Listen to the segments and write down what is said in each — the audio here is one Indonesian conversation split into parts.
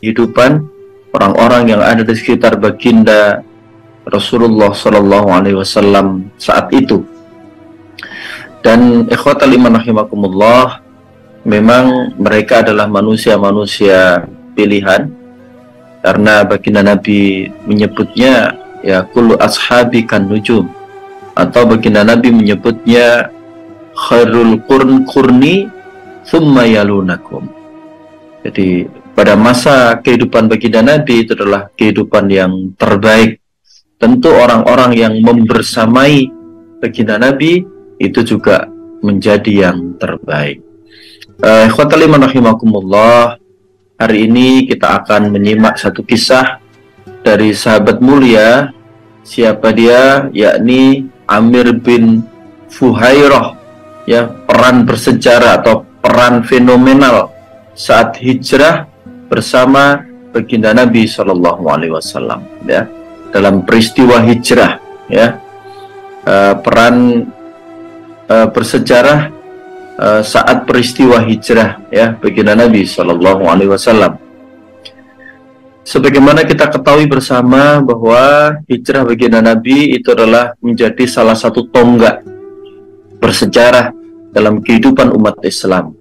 kehidupan orang-orang yang ada di sekitar baginda Rasulullah Shallallahu Alaihi Wasallam saat itu. Dan ikhwatal iman rahimakumullah, memang mereka adalah manusia-manusia pilihan, karena baginda Nabi menyebutnya ya kullu ashabi kan nujum, atau baginda Nabi menyebutnya khairul qurni thumma yalunakum. Jadi pada masa kehidupan baginda Nabi itu adalah kehidupan yang terbaik. Tentu orang-orang yang membersamai baginda Nabi itu juga menjadi yang terbaik. Ikhwatal iman rahimakumullah, hari ini kita akan menyimak satu kisah dari sahabat mulia. Siapa dia? Yakni Amir bin Fuhairah, ya, peran bersejarah atau peran fenomenal saat hijrah bersama baginda Nabi Shallallahu Alaihi Wasallam, ya, dalam peristiwa hijrah, ya, peran bersejarah saat peristiwa hijrah, ya, baginda Nabi Shallallahu Alaihi Wasallam. Sebagaimana kita ketahui bersama bahwa hijrah baginda Nabi itu adalah menjadi salah satu tonggak bersejarah dalam kehidupan umat Islam.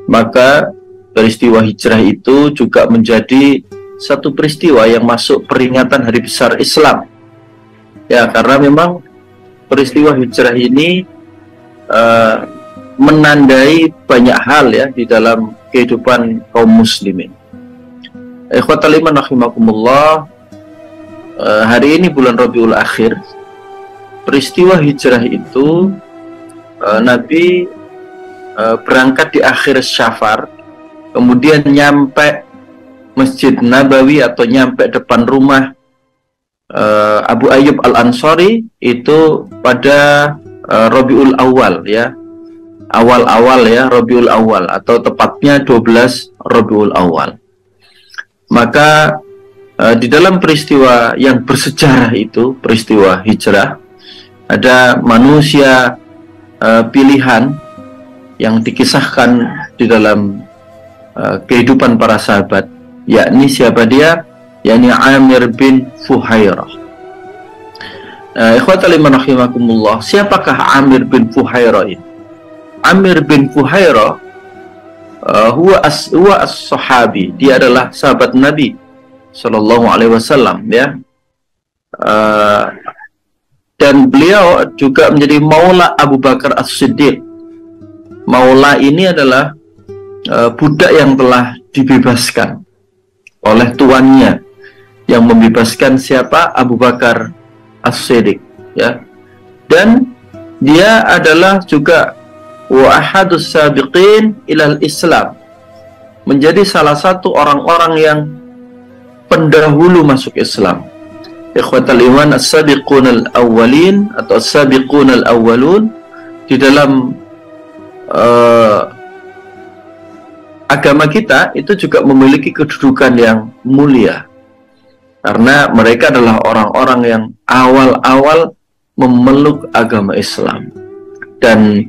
Maka peristiwa hijrah itu juga menjadi satu peristiwa yang masuk peringatan hari besar Islam. Ya, karena memang peristiwa hijrah ini menandai banyak hal, ya, di dalam kehidupan kaum muslimin. Ikhwatal iman rahimakumullah, hari ini bulan Rabiul Akhir, peristiwa hijrah itu Nabi berangkat di akhir Syafar, kemudian nyampe Masjid Nabawi atau nyampe depan rumah Abu Ayyub Al-Ansari itu pada Rabiul Awal, ya, awal-awal, ya, Rabiul Awal, atau tepatnya 12 Rabiul Awal. Maka di dalam peristiwa yang bersejarah itu, peristiwa hijrah, ada manusia pilihan yang dikisahkan di dalam kehidupan para sahabat, yakni siapa dia? Yakni Amir bin Fuhairah. Ikhwatal iman rahimakumullah, siapakah Amir bin Fuhairah ini? Amir bin Fuhairah huwa as-sahabi, dia adalah sahabat Nabi Sallallahu Alaihi Wasallam, ya, dan beliau juga menjadi maula Abu Bakar As-Siddiq. Maula ini adalah budak yang telah dibebaskan oleh tuannya, yang membebaskan siapa? Abu Bakar As-Siddiq, ya, dan dia adalah juga wa ahadus sabiqin ilal Islam, menjadi salah satu orang-orang yang pendahulu masuk Islam. Ikhwatal iman, as-sabiqun al-awwalin atau as-sabiqun al-awwalun di dalam agama kita itu juga memiliki kedudukan yang mulia, karena mereka adalah orang-orang yang awal-awal memeluk agama Islam. Dan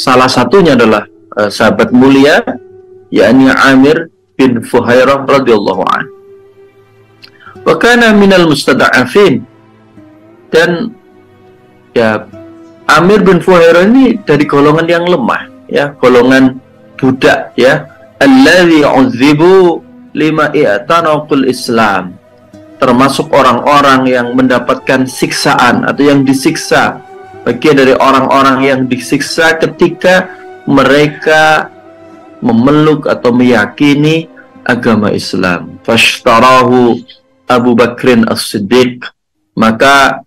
salah satunya adalah sahabat mulia, yakni Amir bin Fuhairah radhiyallahu anhu. Wa kana minal mustada'afin, dan ya, Amir bin Fuhairah ini dari golongan yang lemah, ya, golongan budak, ya, alladzi uzibu lima i'tanaqul Islam, termasuk orang-orang yang mendapatkan siksaan atau yang disiksa, bagian dari orang-orang yang disiksa ketika mereka memeluk atau meyakini agama Islam. Fashtarahu Abu Bakrin As-Siddiq, maka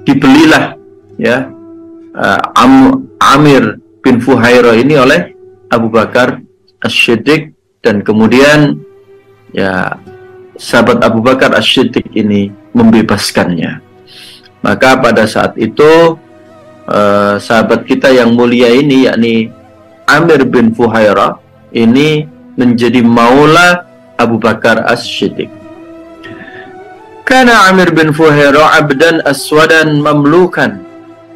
dibelilah, ya, Amir bin Fuhairah ini oleh Abu Bakar As-Siddiq, dan kemudian, ya, sahabat Abu Bakar As-Siddiq ini membebaskannya. Maka pada saat itu sahabat kita yang mulia ini, yakni Amir bin Fuhairah, ini menjadi maula Abu Bakar As-Siddiq. Karena Amir bin Fuhairah abdan aswadan mamlukan,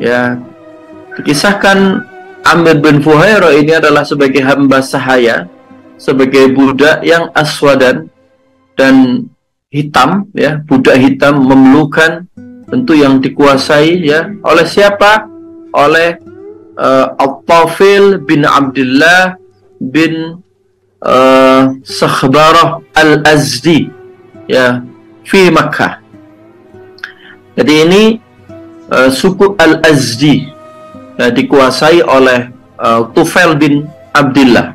ya, dikisahkan Amir bin Fuhairah ini adalah sebagai hamba sahaya, sebagai budak yang aswadan dan hitam, ya, budak hitam memelukan, tentu yang dikuasai, ya, oleh siapa? Oleh At-Tafil bin Abdullah bin Sakhbarah Al-Azdi, ya, fi Makkah. Jadi ini suku Al-Azdi, ya, dikuasai oleh Tufail bin Abdullah,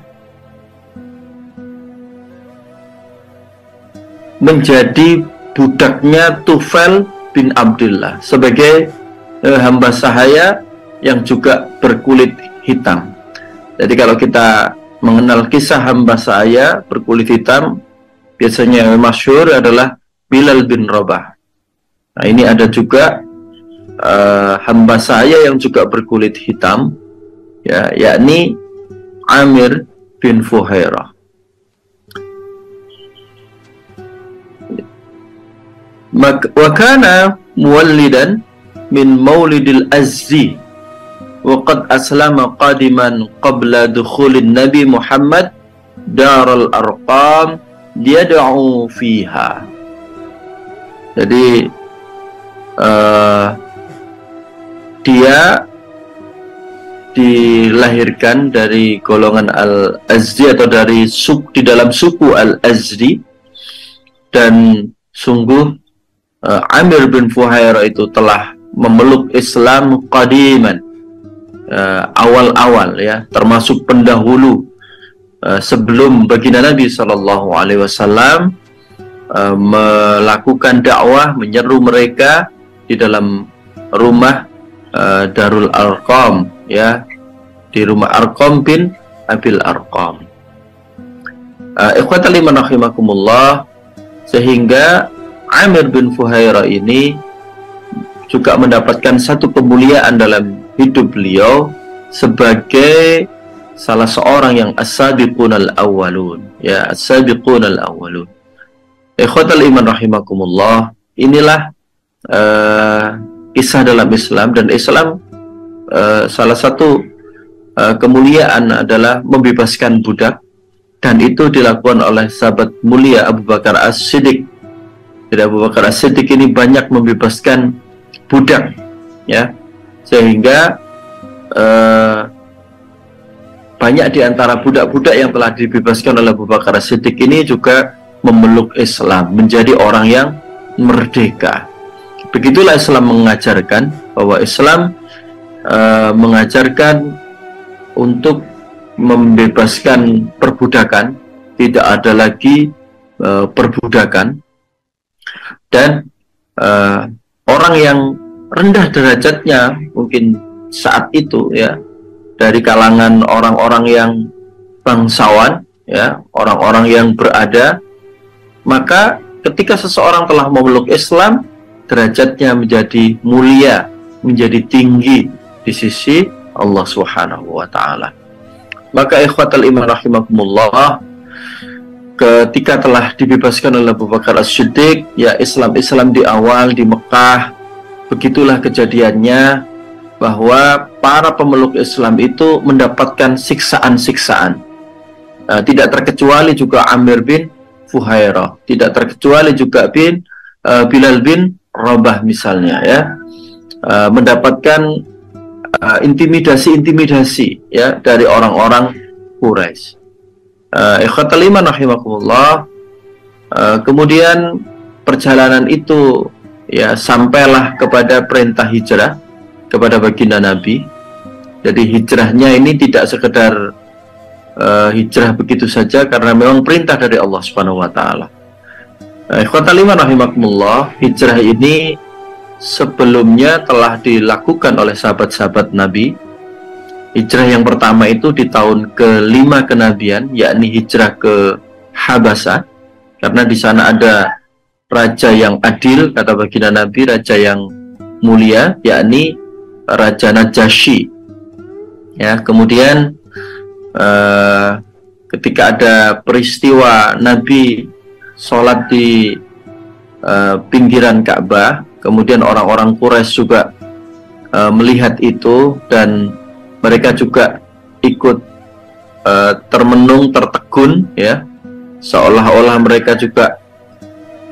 menjadi budaknya Tufail bin Abdullah sebagai hamba sahaya yang juga berkulit hitam. Jadi kalau kita mengenal kisah hamba sahaya berkulit hitam, biasanya yang masyhur adalah Bilal bin Rabah. Nah, ini ada juga hamba sahaya yang juga berkulit hitam, ya, yakni Amir bin Fuhairah. Wa kana muwallidan min maulidil Azdi wa qad aslama qadiman qabla dukhulin Nabi Muhammad Darul Arqam yad'u fiha. Jadi dia dilahirkan dari golongan Al-Azdi atau di dalam suku Al-Azdi, dan sungguh Amir bin Fuhairah itu telah memeluk Islam qadiman, awal-awal, ya, termasuk pendahulu, sebelum baginda Nabi SAW melakukan dakwah, menyeru mereka di dalam rumah Darul Arqam, ya, di rumah Arqam bin Abil Arqam. Ikhwatal iman rahimakumullah, sehingga Amir bin Fuhairah ini juga mendapatkan satu kemuliaan dalam hidup beliau sebagai salah seorang yang as-sabiqun al-awwalun, ya, as-sabiqun al-awwalun. Ikhwatal iman rahimakumullah, inilah kisah dalam Islam, dan Islam salah satu kemuliaan adalah membebaskan budak, dan itu dilakukan oleh sahabat mulia Abu Bakar As-Siddiq. Jadi Abu Bakar As-Siddiq ini banyak membebaskan budak, ya, sehingga banyak di antara budak-budak yang telah dibebaskan oleh Abu Bakar As-Siddiq ini juga memeluk Islam, menjadi orang yang merdeka. Begitulah Islam mengajarkan, bahwa Islam mengajarkan untuk membebaskan perbudakan, tidak ada lagi perbudakan, dan orang yang rendah derajatnya mungkin saat itu, ya, dari kalangan orang-orang yang bangsawan, ya, orang-orang yang berada, maka ketika seseorang telah memeluk Islam, derajatnya menjadi mulia, menjadi tinggi di sisi Allah Subhanahu wa Ta'ala. Maka ikhwatal iman rahimakumullah, ketika telah dibebaskan oleh Abu Bakar As-Siddiq, ya, Islam di awal di Mekah, begitulah kejadiannya, bahwa para pemeluk Islam itu mendapatkan siksaan-siksaan. Tidak terkecuali juga Amir bin Fuhairah, tidak terkecuali juga Bilal bin Rabah misalnya, ya, mendapatkan intimidasi-intimidasi, ya, dari orang-orang Quraisy. Ikhwatal iman rahimakumullah, kemudian perjalanan itu, ya, sampailah kepada perintah hijrah kepada baginda Nabi. Jadi hijrahnya ini tidak sekedar hijrah begitu saja, karena memang perintah dari Allah Subhanahu wa Ta'ala. Ikhwatal iman rahimakumullah, hijrah ini sebelumnya telah dilakukan oleh sahabat-sahabat Nabi. Hijrah yang pertama itu di tahun ke-5 kenabian, yakni hijrah ke Habasah, karena di sana ada raja yang adil, kata baginda Nabi, raja yang mulia, yakni Raja Najasyi. Ya, kemudian ketika ada peristiwa Nabi sholat di pinggiran Ka'bah, kemudian orang-orang Quraisy juga melihat itu, dan mereka juga ikut termenung, tertegun rukun, ya, seolah-olah mereka juga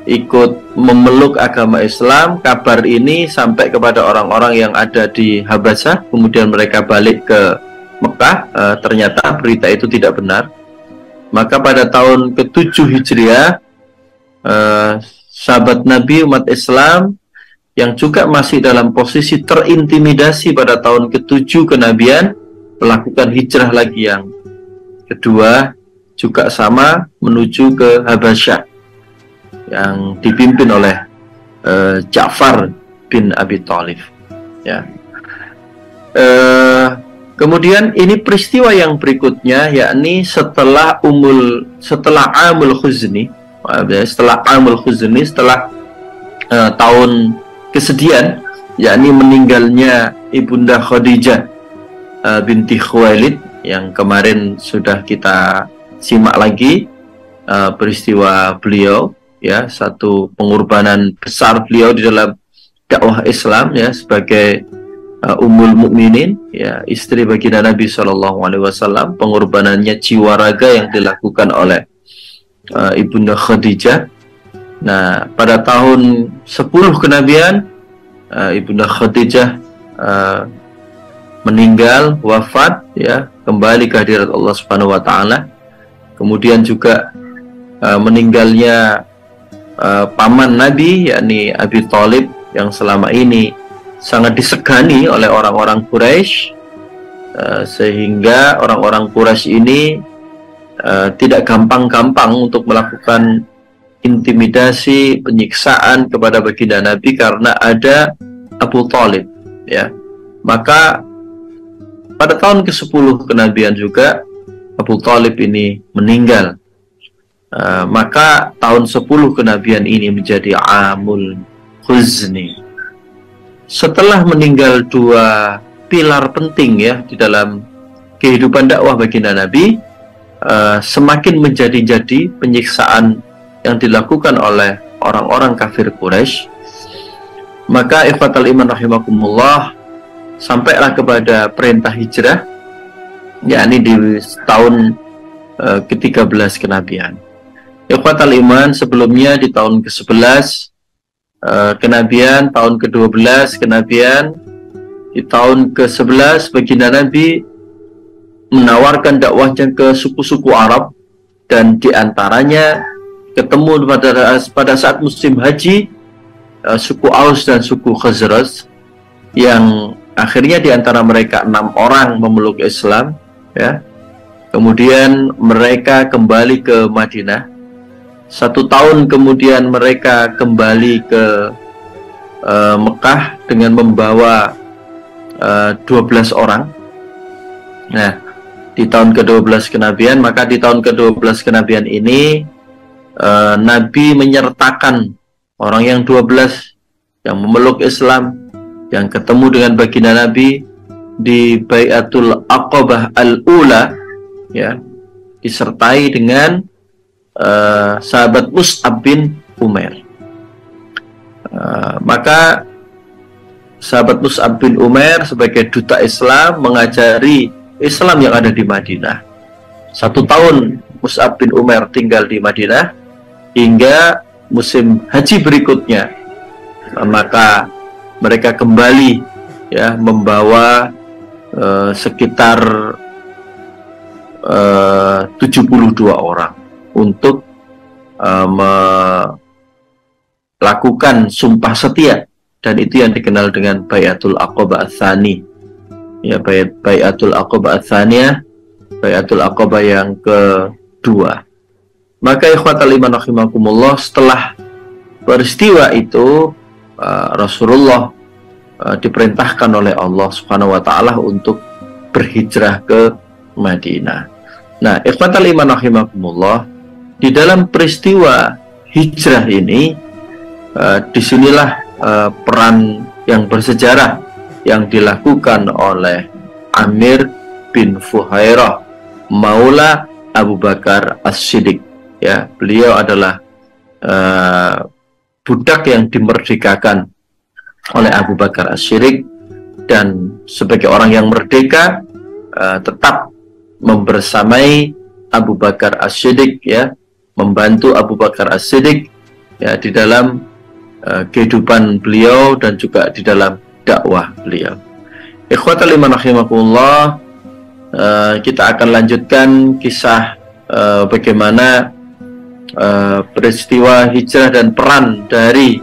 ikut memeluk agama Islam. Kabar ini sampai kepada orang-orang yang ada di Habasyah, kemudian mereka balik ke Mekah. Ternyata berita itu tidak benar. Maka pada tahun ke-7 Hijriah, sahabat Nabi umat Islam yang juga masih dalam posisi terintimidasi pada tahun ke-7 kenabian melakukan hijrah lagi yang kedua, juga sama, menuju ke Habasyah yang dipimpin oleh Ja'far bin Abi Thalib, ya. Kemudian ini peristiwa yang berikutnya, yakni setelah Amul Khuzni, setelah tahun kesedihan, yakni meninggalnya Ibunda Khadijah binti Khuwailid, yang kemarin sudah kita simak lagi peristiwa beliau, ya, satu pengorbanan besar beliau di dalam dakwah Islam, ya, sebagai Ummul Mukminin, ya, istri baginda Nabi SAW. Pengorbanannya jiwa raga yang dilakukan oleh Ibunda Khadijah. Nah, pada tahun 10 kenabian, Ibunda Khadijah meninggal, wafat, ya, kembali ke hadirat Allah Subhanahu wa Ta'ala. Kemudian juga meninggalnya paman Nabi, yakni Abi Thalib, yang selama ini sangat disegani oleh orang-orang Quraisy, sehingga orang-orang Quraisy ini tidak gampang-gampang untuk melakukan intimidasi, penyiksaan kepada baginda Nabi karena ada Abu Thalib, ya. Maka pada tahun ke-10 kenabian juga Abu Thalib ini meninggal. Maka tahun 10 kenabian ini menjadi Amul Khuzni. Setelah meninggal dua pilar penting, ya, di dalam kehidupan dakwah baginda Nabi, semakin menjadi-jadi penyiksaan yang dilakukan oleh orang-orang kafir Quraisy. Maka ikhwatal iman rahimakumullah, sampailah kepada perintah hijrah, yakni di tahun ke-13 kenabian. Ikhwatal iman, sebelumnya di tahun ke-11 kenabian, tahun ke-12 kenabian, di tahun ke-11 baginda Nabi menawarkan dakwahnya ke suku-suku Arab, dan diantaranya ketemu pada saat musim haji suku Aus dan suku Khazraj, yang akhirnya diantara mereka 6 orang memeluk Islam, ya. Kemudian mereka kembali ke Madinah. 1 tahun kemudian mereka kembali ke Mekah dengan membawa 12 orang. Nah, di tahun ke-12 kenabian, maka di tahun ke-12 kenabian ini Nabi menyertakan orang yang 12 yang memeluk Islam, yang ketemu dengan baginda Nabi di Bai'atul Aqabah Al-Ula, ya, disertai dengan sahabat Mus'ab bin Umair. Maka sahabat Mus'ab bin Umair sebagai duta Islam mengajari Islam yang ada di Madinah. 1 tahun Mus'ab bin Umair tinggal di Madinah hingga musim haji berikutnya. Maka mereka kembali, ya, membawa sekitar 72 orang untuk melakukan sumpah setia, dan itu yang dikenal dengan Bai'atul Aqabah Ats-Tsani, ya, Bai'atul Aqabah Ats-Tsaniyah, Bai'atul Aqabah yang kedua. Maka ikhwatal iman rahimakumullah, setelah peristiwa itu Rasulullah diperintahkan oleh Allah Subhanahu wa Ta'ala untuk berhijrah ke Madinah. Nah, ikhwatal iman rahimakumullah, di dalam peristiwa hijrah ini, disinilah peran yang bersejarah yang dilakukan oleh Amir bin Fuhairah, Maula Abu Bakar As-Siddiq. Ya, beliau adalah budak yang dimerdekakan oleh Abu Bakar As-Siddiq, dan sebagai orang yang merdeka tetap membersamai Abu Bakar As-Siddiq, ya, membantu Abu Bakar As-Siddiq ya di dalam kehidupan beliau dan juga di dalam dakwah beliau. Ikhwatal iman rahimakumullah, kita akan lanjutkan kisah bagaimana peristiwa hijrah dan peran dari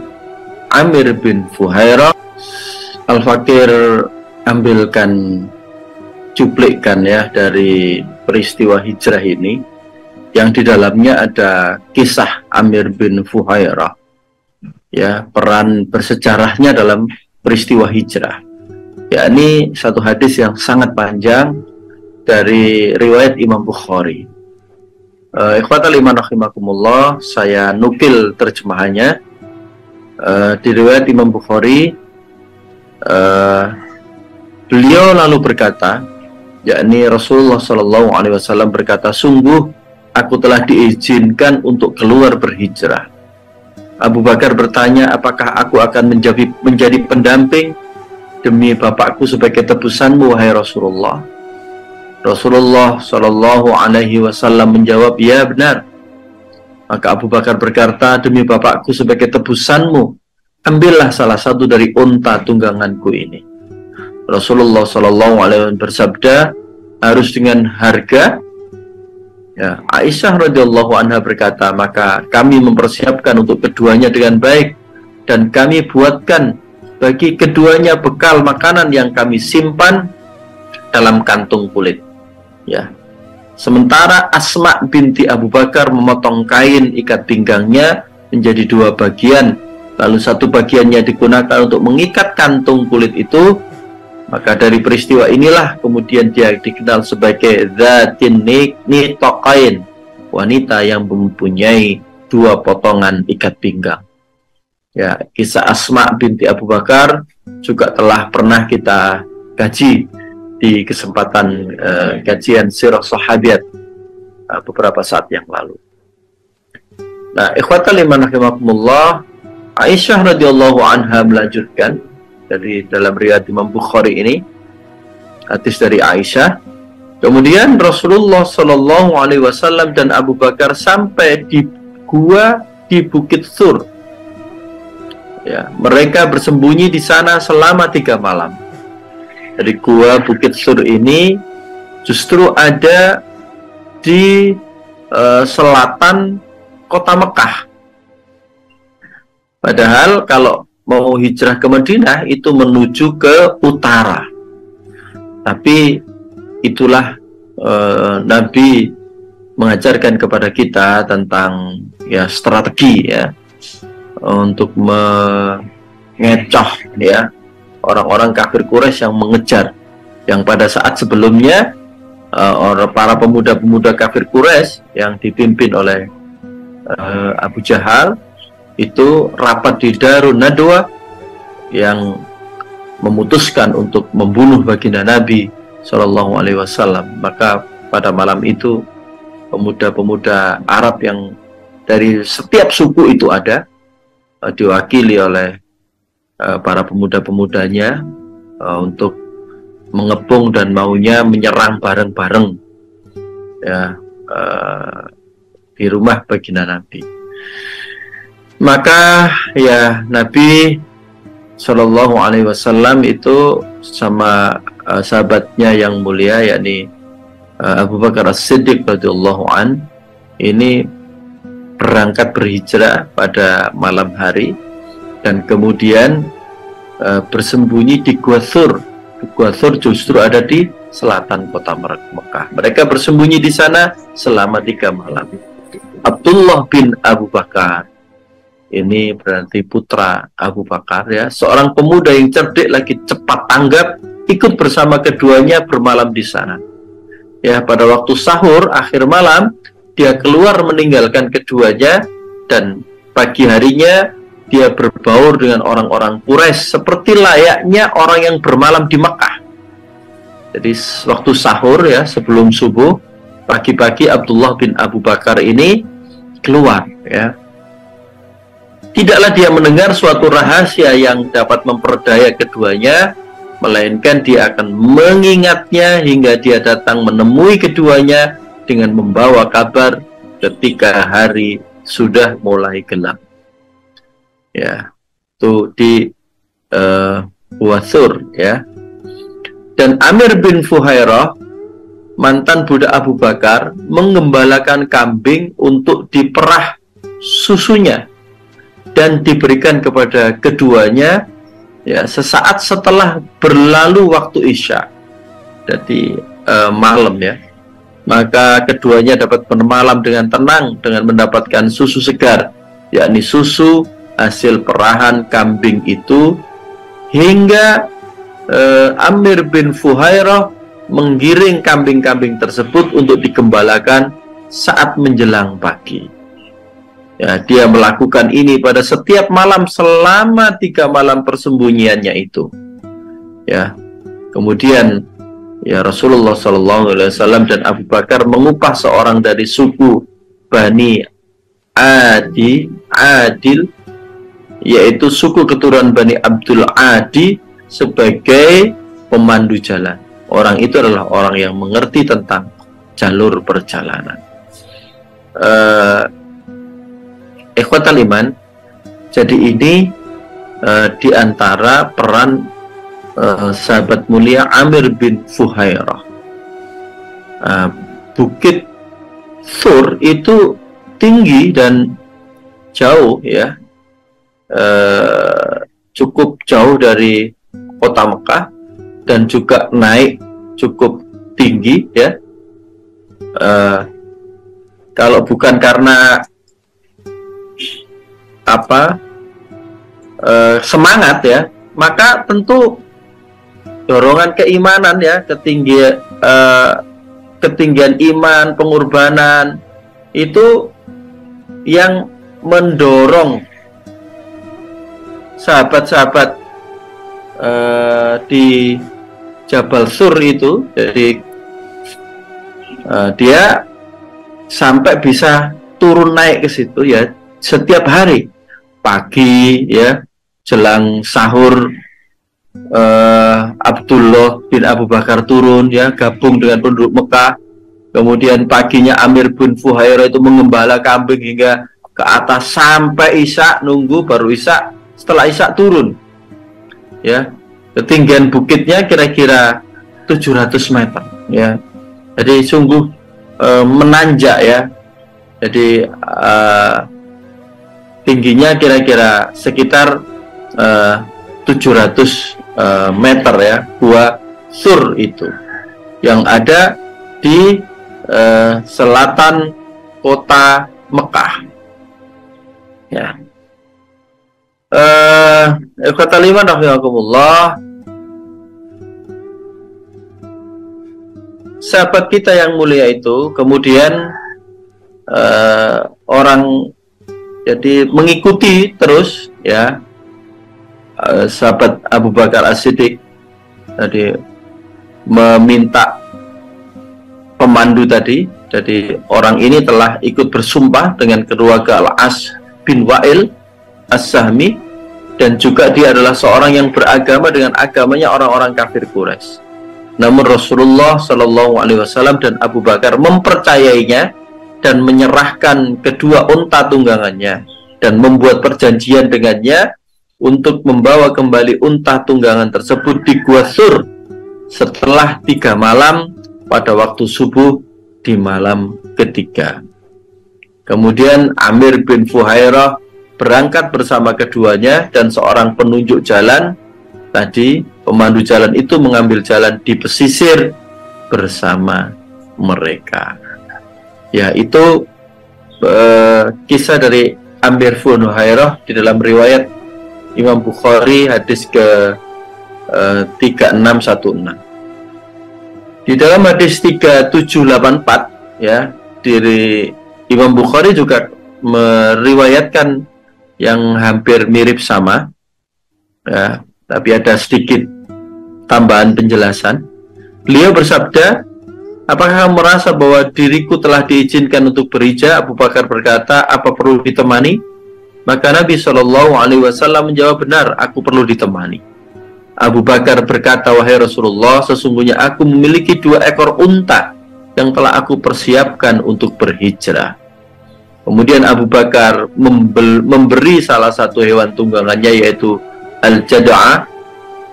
Amir bin Fuhairah. Al-Fakir ambilkan cuplikan ya dari peristiwa hijrah ini, yang di dalamnya ada kisah Amir bin Fuhairah, ya, peran bersejarahnya dalam peristiwa hijrah. Ya, ini satu hadis yang sangat panjang dari riwayat Imam Bukhari. Ikhwatal iman rahimakumullah, saya nukil terjemahannya. Di riwayat Imam Bukhari, beliau lalu berkata, yakni Rasulullah SAW berkata, sungguh aku telah diizinkan untuk keluar berhijrah. Abu Bakar bertanya, apakah aku akan menjadi pendamping demi bapakku sebagai tebusanmu, wahai Rasulullah? Rasulullah SAW menjawab, ya benar. Maka Abu Bakar berkata, demi bapakku sebagai tebusanmu, ambillah salah satu dari unta tungganganku ini. Rasulullah SAW bersabda, harus dengan harga. Ya, Aisyah radhiyallahu anha berkata, maka kami mempersiapkan untuk keduanya dengan baik, dan kami buatkan bagi keduanya bekal makanan yang kami simpan dalam kantung kulit. Ya. Sementara Asma binti Abu Bakar memotong kain ikat pinggangnya menjadi dua bagian, lalu satu bagiannya digunakan untuk mengikat kantung kulit itu. Maka dari peristiwa inilah kemudian dia dikenal sebagai Dzatin Nitaqain, wanita yang mempunyai dua potongan ikat pinggang. Ya, kisah Asma binti Abu Bakar juga telah pernah kita kaji di kesempatan kajian sirah sahabiat beberapa saat yang lalu. Nah, ikhwatal iman rahimakumullah, Aisyah radhiyallahu anha melanjutkan dari dalam riwayat Imam Bukhari ini, hadis dari Aisyah. Kemudian Rasulullah SAW dan Abu Bakar sampai di gua di Bukit Sur. Ya, mereka bersembunyi di sana selama 3 malam. Dari gua Bukit Sur ini justru ada di selatan kota Mekah. Padahal kalau mau hijrah ke Madinah itu menuju ke utara. Tapi itulah Nabi mengajarkan kepada kita tentang ya strategi ya untuk mengecoh ya orang-orang kafir Quraisy yang mengejar, yang pada saat sebelumnya para pemuda-pemuda kafir Quraisy yang dipimpin oleh Abu Jahal itu rapat di Darun Nadwa yang memutuskan untuk membunuh baginda Nabi SAW. Maka pada malam itu pemuda-pemuda Arab yang dari setiap suku itu ada, diwakili oleh para pemuda-pemudanya untuk mengepung dan maunya menyerang bareng-bareng ya di rumah baginda Nabi. Maka ya Nabi SAW itu sama sahabatnya yang mulia, yakni Abu Bakar As-Siddiq radhiyallahu an, ini berangkat berhijrah pada malam hari dan kemudian bersembunyi di Gua Thur. Gua Thur justru ada di selatan kota Mekah. Mereka bersembunyi di sana selama 3 malam. Abdullah bin Abu Bakar, ini berarti putra Abu Bakar ya, seorang pemuda yang cerdik lagi cepat tanggap, ikut bersama keduanya bermalam di sana. Ya, pada waktu sahur akhir malam dia keluar meninggalkan keduanya, dan pagi harinya dia berbaur dengan orang-orang Quraisy seperti layaknya orang yang bermalam di Mekah. Jadi waktu sahur ya, sebelum subuh, pagi-pagi Abdullah bin Abu Bakar ini keluar ya. Tidaklah dia mendengar suatu rahasia yang dapat memperdaya keduanya, melainkan dia akan mengingatnya hingga dia datang menemui keduanya dengan membawa kabar ketika hari sudah mulai gelap. Ya, itu di Wasur, ya. Dan Amir bin Fuhairah, mantan budak Abu Bakar, mengembalakan kambing untuk diperah susunya dan diberikan kepada keduanya, ya, sesaat setelah berlalu waktu Isya. Jadi malam, ya. Maka keduanya dapat bermalam dengan tenang dengan mendapatkan susu segar, yakni susu hasil perahan kambing itu, hingga Amir bin Fuhairah menggiring kambing-kambing tersebut untuk digembalakan saat menjelang pagi. Ya, dia melakukan ini pada setiap malam selama 3 malam persembunyiannya itu. Ya, kemudian ya Rasulullah SAW dan Abu Bakar mengupah seorang dari suku Bani Adil, yaitu suku keturunan Bani Abdul Adi, sebagai pemandu jalan. Orang itu adalah orang yang mengerti tentang jalur perjalanan. Ikhwatal iman, jadi ini di antara peran sahabat mulia Amir bin Fuhairah. Bukit Thur itu tinggi dan jauh, ya, cukup jauh dari kota Mekah, dan juga naik cukup tinggi, ya. Kalau bukan karena semangat, ya, maka tentu dorongan keimanan, ya, ketinggian iman, pengorbanan itu yang mendorong sahabat-sahabat di Jabal Sur itu. Jadi dia sampai bisa turun naik ke situ, ya, setiap hari pagi, ya, jelang sahur. Abdullah bin Abu Bakar turun, ya, gabung dengan penduduk Mekah. Kemudian paginya Amir bin Fuhairah itu mengembala kambing hingga ke atas sampai Isya, nunggu baru Isya. Setelah Isya turun, ya. Ketinggian bukitnya kira-kira 700 meter, ya. Jadi sungguh menanjak, ya. Jadi tingginya kira-kira sekitar 700 meter, ya, Gua Sur itu yang ada di selatan kota Mekah, ya. Ikhwatal iman rahimakumullah, sahabat kita yang mulia itu kemudian orang jadi mengikuti terus, ya, sahabat Abu Bakar As-Siddiq tadi meminta pemandu tadi. Jadi orang ini telah ikut bersumpah dengan keluarga Al-As bin Wa'il As-Sahmi, dan juga dia adalah seorang yang beragama dengan agamanya orang-orang kafir Quraisy. Namun Rasulullah SAW dan Abu Bakar mempercayainya dan menyerahkan kedua unta tunggangannya dan membuat perjanjian dengannya untuk membawa kembali unta tunggangan tersebut di Gua Sur setelah 3 malam pada waktu subuh di malam ketiga. Kemudian Amir bin Fuhairah berangkat bersama keduanya, dan seorang penunjuk jalan tadi, pemandu jalan itu mengambil jalan di pesisir bersama mereka. Ya, itu kisah dari Amir bin Fuhairah di dalam riwayat Imam Bukhari hadis ke 3616. Di dalam hadis 3784, ya, dari Imam Bukhari juga meriwayatkan yang hampir mirip sama, ya, tapi ada sedikit tambahan penjelasan. Beliau bersabda, "Apakah kamu merasa bahwa diriku telah diizinkan untuk berhijrah?" Abu Bakar berkata, "Apa perlu ditemani?" Maka Nabi SAW menjawab, "Benar, aku perlu ditemani." Abu Bakar berkata, "Wahai Rasulullah, sesungguhnya aku memiliki 2 ekor unta yang telah aku persiapkan untuk berhijrah. Kemudian Abu Bakar memberi salah satu hewan tunggangannya, yaitu Al-Jada'ah.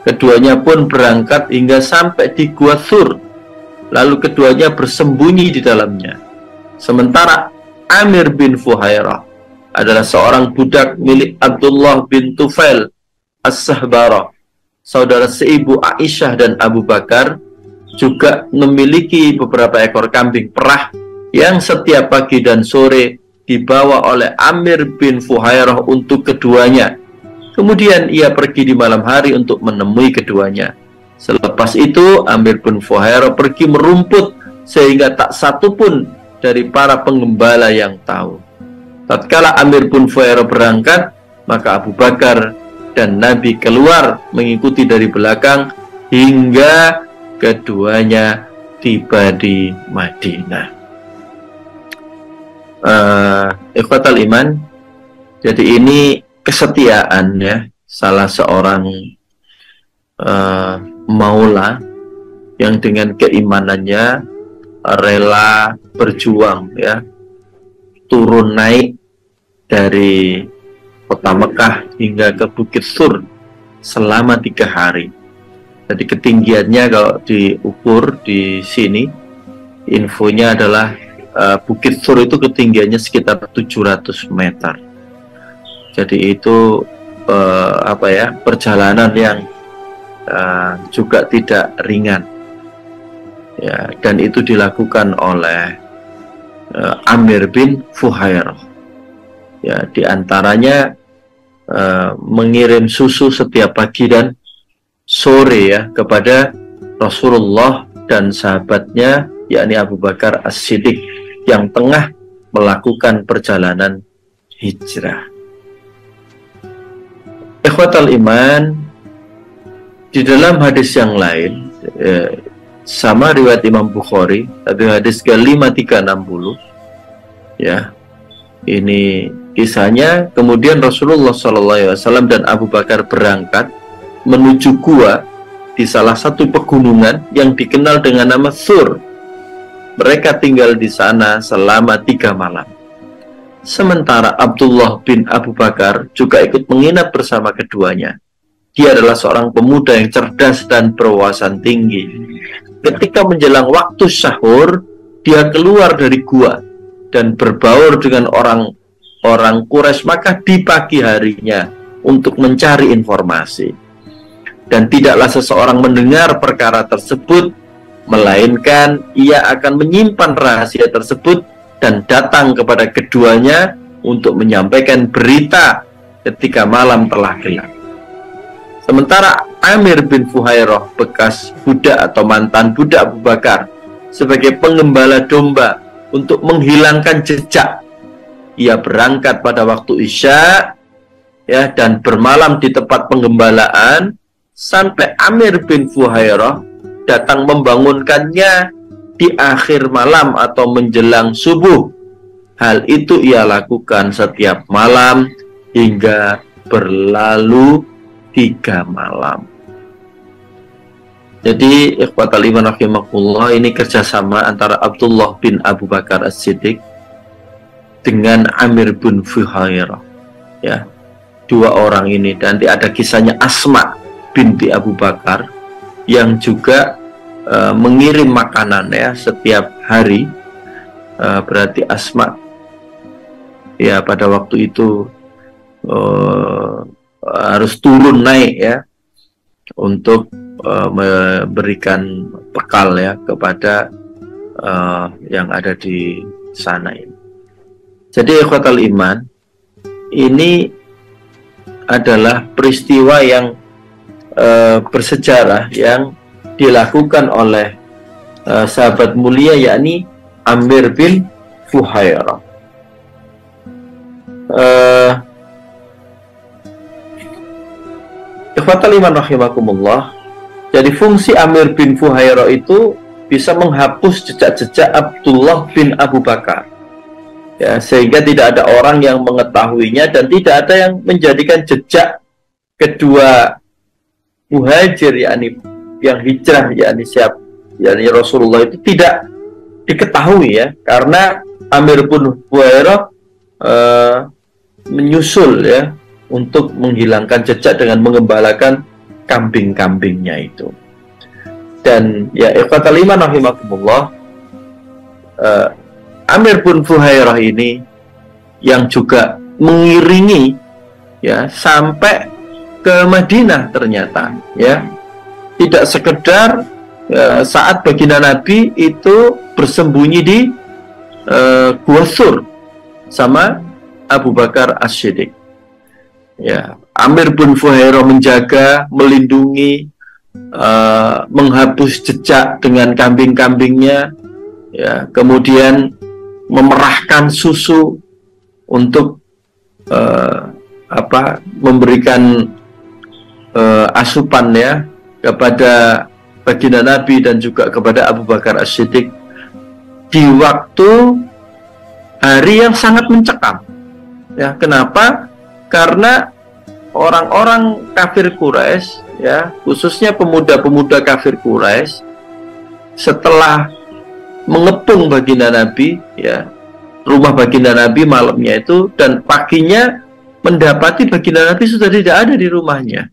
Keduanya pun berangkat hingga sampai di Gua Thur. Lalu keduanya bersembunyi di dalamnya. Sementara Amir bin Fuhairah adalah seorang budak milik Abdullah bin Tufail As-Sahbara, saudara seibu Aisyah dan Abu Bakar, juga memiliki beberapa ekor kambing perah yang setiap pagi dan sore dibawa oleh Amir bin Fuhairah untuk keduanya. Kemudian ia pergi di malam hari untuk menemui keduanya. Selepas itu Amir bin Fuhairah pergi merumput sehingga tak satu pun dari para penggembala yang tahu. Tatkala Amir bin Fuhairah berangkat, maka Abu Bakar dan Nabi keluar mengikuti dari belakang hingga keduanya tiba di Madinah. Ikhwatal iman, jadi ini kesetiaan ya salah seorang maula yang dengan keimanannya rela berjuang ya, turun naik dari kota Mekah hingga ke Bukit Sur selama 3 hari. Jadi ketinggiannya kalau diukur di sini, infonya adalah Bukit Sur itu ketinggiannya sekitar 700 meter. Jadi itu perjalanan yang juga tidak ringan ya, dan itu dilakukan oleh Amir bin Fuhairah ya, diantaranya mengirim susu setiap pagi dan sore ya kepada Rasulullah dan sahabatnya, yakni Abu Bakar As-Siddiq, yang tengah melakukan perjalanan hijrah. Ikhwatal iman, di dalam hadis yang lain sama riwayat Imam Bukhari, tapi hadis ke-5360 ya, ini kisahnya. Kemudian Rasulullah SAW dan Abu Bakar berangkat menuju gua di salah satu pegunungan yang dikenal dengan nama Thur. Mereka tinggal di sana selama 3 malam. Sementara Abdullah bin Abu Bakar juga ikut menginap bersama keduanya. Dia adalah seorang pemuda yang cerdas dan berwawasan tinggi. Ketika menjelang waktu sahur, dia keluar dari gua dan berbaur dengan orang Quraisy Makkah di pagi harinya untuk mencari informasi. Dan tidaklah seseorang mendengar perkara tersebut, melainkan ia akan menyimpan rahasia tersebut dan datang kepada keduanya untuk menyampaikan berita ketika malam telah gelap. Sementara Amir bin Fuhairah, bekas budak atau mantan budak Abu Bakar, sebagai penggembala domba untuk menghilangkan jejak, ia berangkat pada waktu Isya ya, dan bermalam di tempat penggembalaan sampai Amir bin Fuhairah datang membangunkannya di akhir malam atau menjelang subuh. Hal itu ia lakukan setiap malam hingga berlalu 3 malam. Jadi ikhwatal iman rahimakumullah, ini kerjasama antara Abdullah bin Abu Bakar As-Siddiq dengan Amir bin Fuhairah ya, 2 orang ini. Dan ada kisahnya Asma binti Abu Bakar yang juga mengirim makanan ya setiap hari. Berarti Asma ya pada waktu itu harus turun naik ya untuk memberikan bekal ya kepada yang ada di sana ini. Jadi ikhwatal iman, ini adalah peristiwa yang bersejarah yang dilakukan oleh sahabat mulia, yakni Amir bin Fuhairah. Ikhwatal iman rahimakumullah, jadi fungsi Amir bin Fuhairah itu bisa menghapus jejak-jejak Abdullah bin Abu Bakar ya, sehingga tidak ada orang yang mengetahuinya dan tidak ada yang menjadikan jejak kedua muhajir, yakni yang hijrah, yakni Rasulullah itu tidak diketahui ya, karena Amir bin Fuhairah menyusul ya untuk menghilangkan jejak dengan mengembalakan kambing-kambingnya itu. Dan ya ikhwatal iman rahimakumullah, Amir bin Fuhairah ini yang juga mengiringi ya sampai ke Madinah ternyata ya, tidak sekedar saat baginda Nabi itu bersembunyi di Gua Sur sama Abu Bakar As-Siddiq ya, Amir bin Fuhairah menjaga, melindungi, menghapus jejak dengan kambing-kambingnya ya, kemudian memerahkan susu untuk memberikan asupan ya kepada baginda Nabi dan juga kepada Abu Bakar As-Siddiq di waktu hari yang sangat mencekam ya. Kenapa? Karena orang-orang kafir Quraisy ya, khususnya pemuda-pemuda kafir Quraisy, setelah mengepung baginda Nabi ya, rumah baginda Nabi malamnya itu, dan paginya mendapati baginda Nabi sudah tidak ada di rumahnya.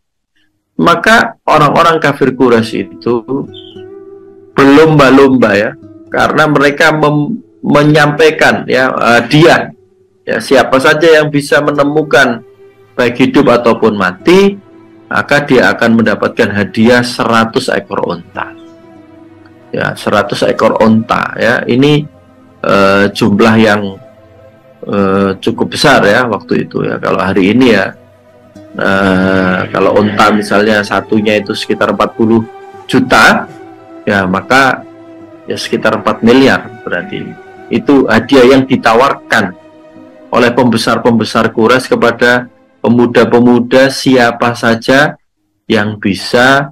Maka orang-orang kafir Quraisy itu berlomba-lomba ya, karena mereka menyampaikan ya hadiah ya, siapa saja yang bisa menemukan baik hidup ataupun mati, maka dia akan mendapatkan hadiah 100 ekor unta ya, 100 ekor unta ya. Ini jumlah yang cukup besar ya waktu itu ya. Kalau hari ini ya, kalau unta misalnya satunya itu sekitar 40 juta ya, maka ya sekitar 4 miliar berarti. Itu hadiah yang ditawarkan oleh pembesar-pembesar Quraisy kepada pemuda-pemuda siapa saja yang bisa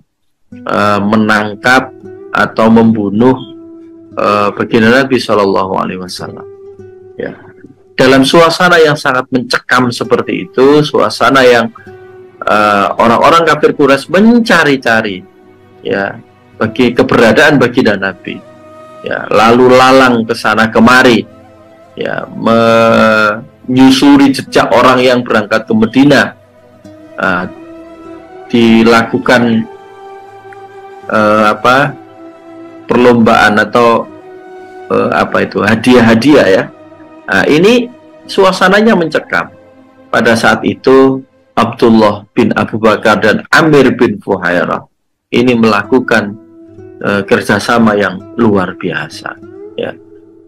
menangkap atau membunuh baginda Nabi Shallallahu Alaihi Wasallam ya. Dalam suasana yang sangat mencekam seperti itu, suasana yang orang-orang kafir Quraisy mencari-cari ya bagi keberadaan baginda Nabi ya, lalu lalang ke sana kemari ya, menyusuri jejak orang yang berangkat ke Madinah, dilakukan perlombaan atau hadiah-hadiah ya. Nah, ini suasananya mencekam. Pada saat itu Abdullah bin Abu Bakar dan Amir bin Fuhairah ini melakukan kerjasama yang luar biasa ya,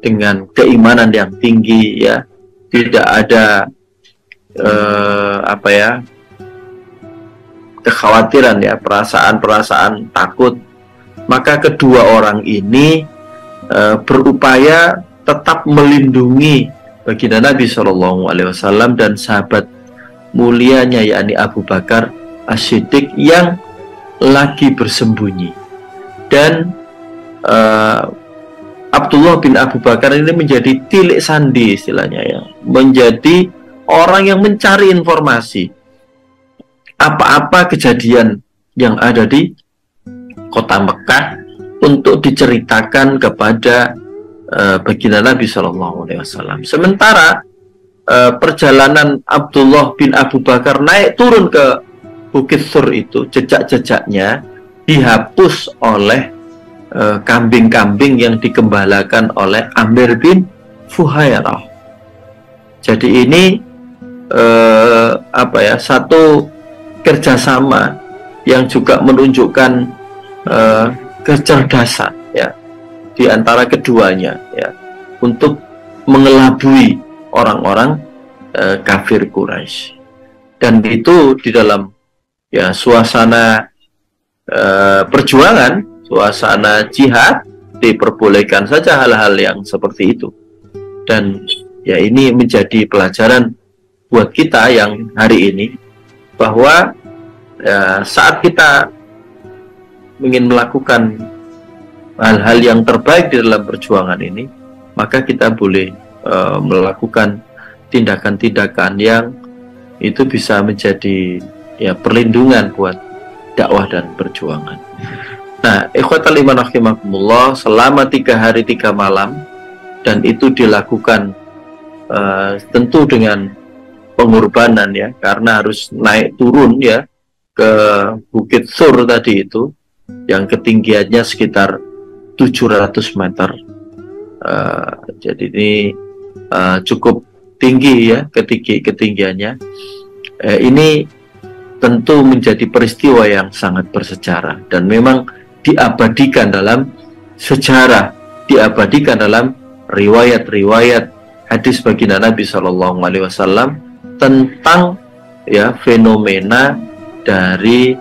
dengan keimanan yang tinggi ya, tidak ada kekhawatiran ya, perasaan takut. Maka kedua orang ini berupaya tetap melindungi baginda Nabi Shallallahu Alaihi Wasallam dan sahabat mulianya yakni Abu Bakar As-Siddiq yang lagi bersembunyi. Dan Abdullah bin Abu Bakar ini menjadi tilik sandi istilahnya ya, menjadi orang yang mencari informasi apa-apa kejadian yang ada di kota Mekah untuk diceritakan kepada baginda Nabi Shallallahu Alaihi Wasallam. Sementara perjalanan Abdullah bin Abu Bakar naik turun ke Bukit Sur itu, jejak-jejaknya dihapus oleh kambing-kambing yang digembalakan oleh Amir bin Fuhairah. Jadi ini satu kerjasama yang juga menunjukkan kecerdasan ya di antara keduanya ya, untuk mengelabui orang-orang kafir Quraisy. Dan itu di dalam ya suasana perjuangan, suasana jihad, diperbolehkan saja hal-hal yang seperti itu. Dan ya ini menjadi pelajaran buat kita yang hari ini, bahwa saat kita ingin melakukan hal-hal yang terbaik di dalam perjuangan ini, maka kita boleh melakukan tindakan-tindakan yang itu bisa menjadi ya perlindungan buat dakwah dan perjuangan. Nah, ikhwatal iman rahimakumullah, selama 3 hari 3 malam, dan itu dilakukan tentu dengan pengorbanan ya, karena harus naik turun ya ke Bukit Sur tadi itu, yang ketinggiannya sekitar 700 meter. Jadi ini cukup tinggi ya ketinggiannya. Ini tentu menjadi peristiwa yang sangat bersejarah dan memang diabadikan dalam sejarah, diabadikan dalam riwayat-riwayat hadis baginda Nabi Shallallahu Alaihi Wasallam tentang ya fenomena dari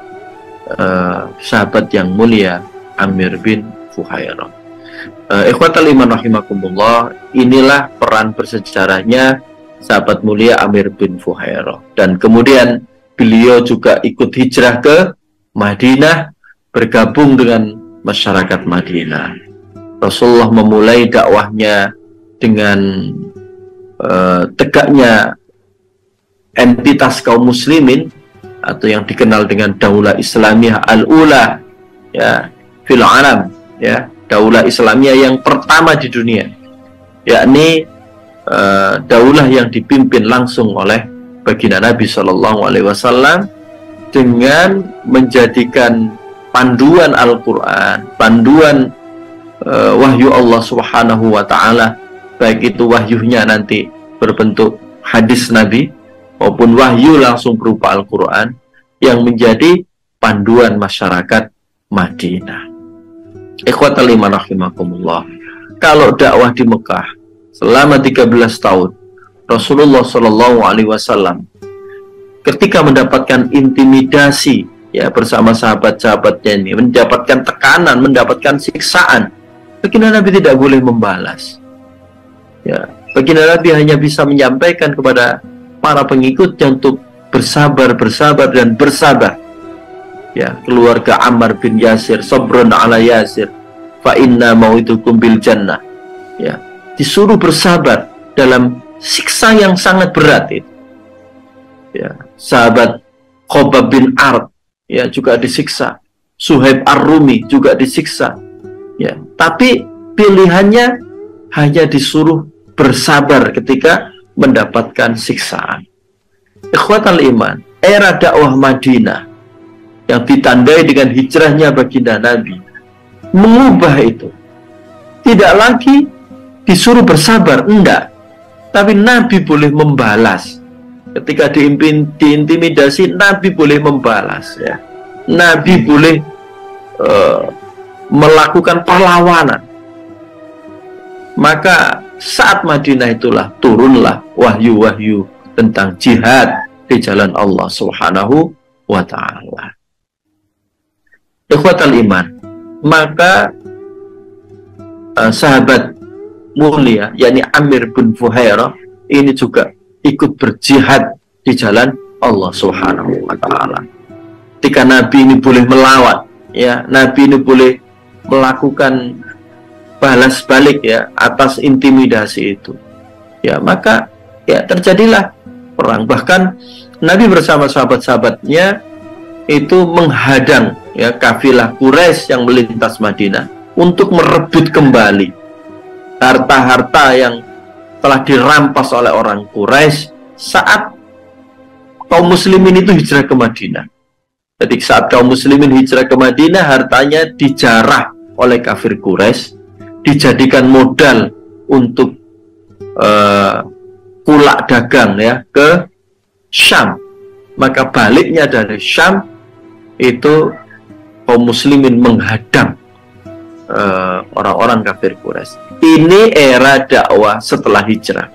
sahabat yang mulia Amir bin Fuhairah. Ikhwatal iman rahimakumullah, inilah peran bersejarahnya sahabat mulia Amir bin Fuhairah, dan kemudian beliau juga ikut hijrah ke Madinah, bergabung dengan masyarakat Madinah. Rasulullah memulai dakwahnya dengan tegaknya entitas kaum muslimin atau yang dikenal dengan Daulah Islamiyah al-ula ya fil alam, ya, Daulah Islamiyah yang pertama di dunia, yakni daulah yang dipimpin langsung oleh baginda Nabi Shallallahu Alaihi Wasallam dengan menjadikan panduan Al-Quran, panduan wahyu Allah Subhanahu wa Ta'ala, baik itu wahyunya nanti berbentuk hadis Nabi maupun wahyu langsung berupa Al-Quran, yang menjadi panduan masyarakat Madinah. Ikhwatal iman rahimakumullah, kalau dakwah di Mekah selama 13 tahun, Rasulullah Shallallahu Alaihi Wasallam ketika mendapatkan intimidasi ya bersama sahabat-sahabatnya ini, mendapatkan tekanan, mendapatkan siksaan, baginda Nabi tidak boleh membalas. Ya, baginda Nabi hanya bisa menyampaikan kepada para pengikutnya untuk bersabar, bersabar, dan bersabar. Ya, keluarga Ammar bin Yasir, sabrun ala Yasir, fa inna mau'idukum bil jannah. Ya, disuruh bersabar dalam siksa yang sangat berat itu. Ya, sahabat Khobab bin Ard ya juga disiksa, Suhaib Ar-Rumi juga disiksa. Ya, tapi pilihannya hanya disuruh bersabar ketika mendapatkan siksaan. Ikhwatal iman, era dakwah Madinah yang ditandai dengan hijrahnya baginda Nabi mengubah itu. Tidak lagi disuruh bersabar, enggak, tapi Nabi boleh membalas. Ketika diintimidasi, Nabi boleh membalas ya. Nabi boleh melakukan perlawanan. Maka saat Madinah itulah turunlah wahyu-wahyu tentang jihad di jalan Allah Subhanahu wa Ta'ala. Ikhwatal iman, maka sahabat mulia yakni Amir bin Fuhairah ini juga ikut berjihad di jalan Allah Subhanahu wa Ta'ala. Ketika Nabi ini boleh melawan ya, Nabi ini boleh melakukan balas balik ya atas intimidasi itu ya, maka ya terjadilah perang. Bahkan Nabi bersama sahabat-sahabatnya itu menghadang ya kafilah Quraisy yang melintas Madinah untuk merebut kembali harta-harta yang telah dirampas oleh orang Quraisy saat kaum muslimin itu hijrah ke Madinah. Jadi saat kaum muslimin hijrah ke Madinah, hartanya dijarah oleh kafir Quraisy, dijadikan modal untuk kulak dagang ya ke Syam. Maka baliknya dari Syam itu kaum muslimin menghadang orang-orang kafir Quraisy. Ini era dakwah setelah hijrah.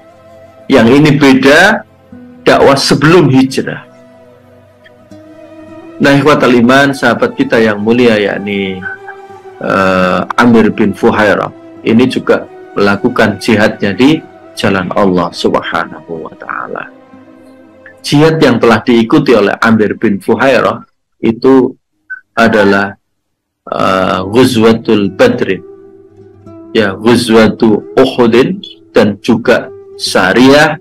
Yang ini beda dakwah sebelum hijrah. Nah, ikhwatal iman, sahabat kita yang mulia yakni Amir bin Fuhairah ini juga melakukan jihadnya di jalan Allah Subhanahu wa Ta'ala. Jihad yang telah diikuti oleh Amir bin Fuhairah itu adalah Ghuzwatul Badrin ya, Ghuzwatu Uhudin, dan juga Sariyah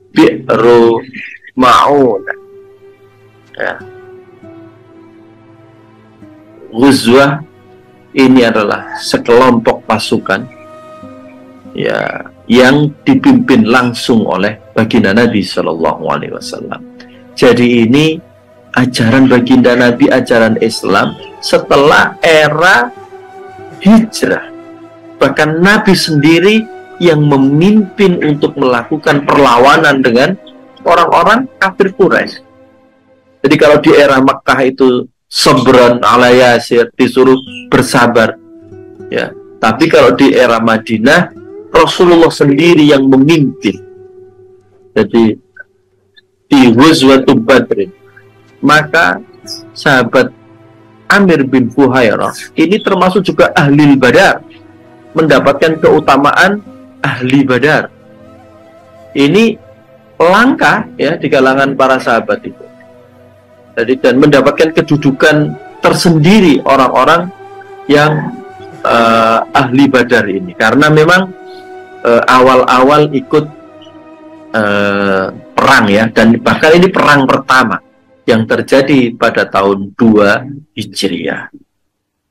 Bi'ru Ma'unah ya. Ghuzwah ini adalah sekelompok pasukan ya yang dipimpin langsung oleh baginda Nabi Shallallahu Alaihi Wasallam. Jadi ini ajaran baginda Nabi, ajaran Islam setelah era hijrah. Bahkan Nabi sendiri yang memimpin untuk melakukan perlawanan dengan orang-orang kafir Quraisy. Jadi kalau di era Makkah itu sabran ala yasir, disuruh bersabar, ya. Tapi kalau di era Madinah, Rasulullah sendiri yang memimpin. Jadi di Ghazwatul Badr, maka sahabat Amir bin Fuhairah ini termasuk juga ahli Badar, mendapatkan keutamaan ahli Badar. Ini langka ya di kalangan para sahabat itu. Jadi dan mendapatkan kedudukan tersendiri orang-orang yang ahli Badar ini, karena memang awal-awal ikut perang ya, dan bahkan ini perang pertama yang terjadi pada tahun 2 Hijriah.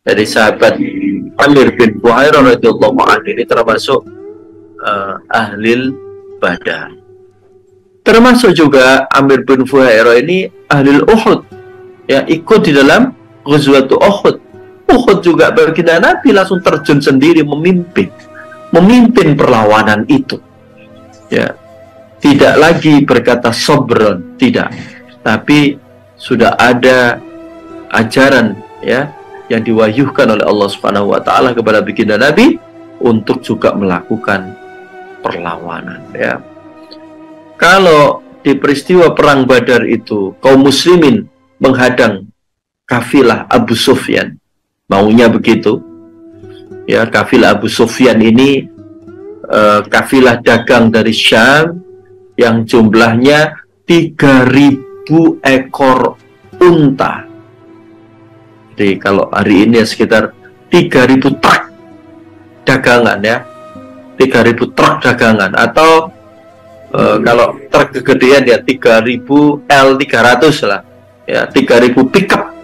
Jadi sahabat Amir bin Fuhairah radhiyallahu anhu ini termasuk ahli Badar. Termasuk juga Amir bin Fuhairah ini ahli Uhud, ya, ikut di dalam Ghazwatul Uhud. Uhud juga baginda Nabi langsung terjun sendiri memimpin perlawanan itu. Ya, tidak lagi berkata sobron, tidak, tapi sudah ada ajaran ya yang diwahyuhkan oleh Allah Subhanahu wa taala kepada baginda Nabi untuk juga melakukan perlawanan ya. Kalau di peristiwa perang Badar itu kaum muslimin menghadang kafilah Abu Sufyan, maunya begitu ya. Kafilah Abu Sufyan ini kafilah dagang dari Syam yang jumlahnya 3.000 ekor unta. Jadi kalau hari ini ya sekitar 3.000 truk dagangan ya, 3.000 truk dagangan, atau kalau truk kegedean ya 3.000 L300 lah ya, 3.000 pickup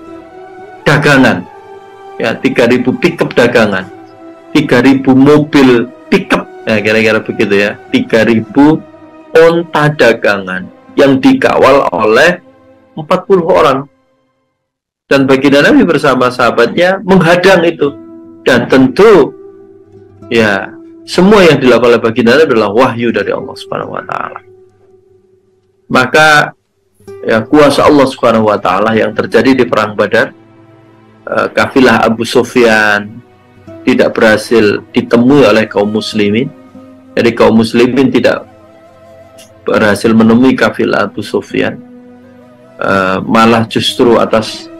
dagangan ya, 3.000 pickup dagangan, 3.000 mobil pickup ya, kira-kira begitu ya, 3.000 unta dagangan yang dikawal oleh 40 orang. Dan baginda Nabi bersama sahabatnya menghadang itu, dan tentu ya semua yang dilakukan oleh baginda Nabi adalah wahyu dari Allah Subhanahu wa taala. Maka ya kuasa Allah Subhanahu wa taala yang terjadi di perang Badar, kafilah Abu Sufyan tidak berhasil ditemui oleh kaum muslimin. Jadi kaum muslimin tidak berhasil menemui kafilah Abu Sufyan, malah justru atas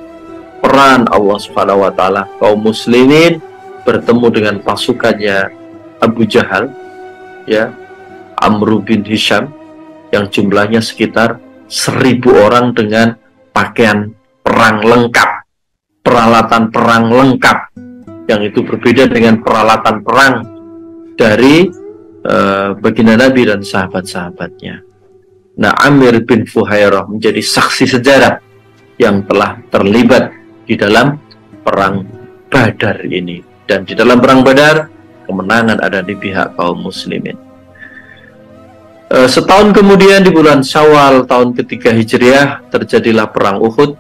peran Allah Subhanahu wa taala kaum muslimin bertemu dengan pasukannya Abu Jahal ya, Amr bin Hisham, yang jumlahnya sekitar 1.000 orang dengan pakaian perang lengkap, peralatan perang lengkap, yang itu berbeda dengan peralatan perang dari baginda Nabi dan sahabat-sahabatnya. Nah, Amir bin Fuhairah menjadi saksi sejarah yang telah terlibat di dalam perang Badar ini, dan di dalam perang Badar kemenangan ada di pihak kaum muslimin. Setahun kemudian di bulan Syawal tahun ketiga Hijriah terjadilah perang Uhud.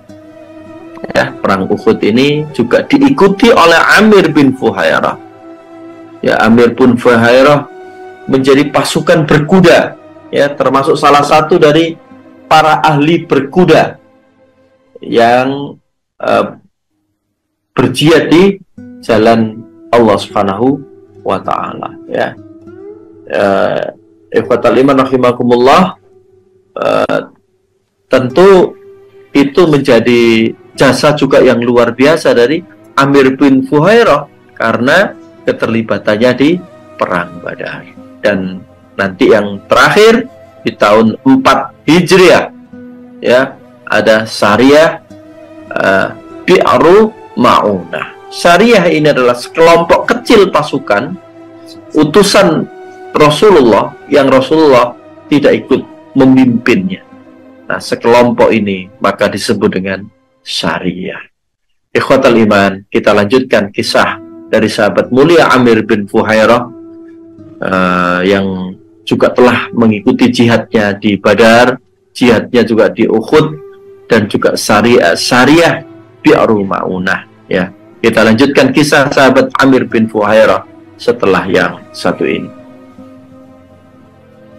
Ya, perang Uhud ini juga diikuti oleh Amir bin Fuhairah. Ya, Amir bin Fuhairah menjadi pasukan berkuda, ya, termasuk salah satu dari para ahli berkuda yang berjihad di jalan Allah Subhanahu wa ta'ala ya. Ikhwatal iman rahimakumullah, tentu itu menjadi jasa juga yang luar biasa dari Amir bin Fuhairah karena keterlibatannya di perang Badar. Dan nanti yang terakhir di tahun 4 Hijriah ya, ada Sariyah Bi'ru Ma'unah. Sariyah ini adalah sekelompok kecil pasukan utusan Rasulullah yang Rasulullah tidak ikut memimpinnya. Nah, sekelompok ini maka disebut dengan Sariyah. Ikhwatal iman, kita lanjutkan kisah dari sahabat mulia Amir bin Fuhairah yang juga telah mengikuti jihadnya di Badar, jihadnya juga di Uhud, dan juga Sariyah Bi'ru Ma'unah. Ya, kita lanjutkan kisah sahabat Amir bin Fuhairah setelah yang satu ini.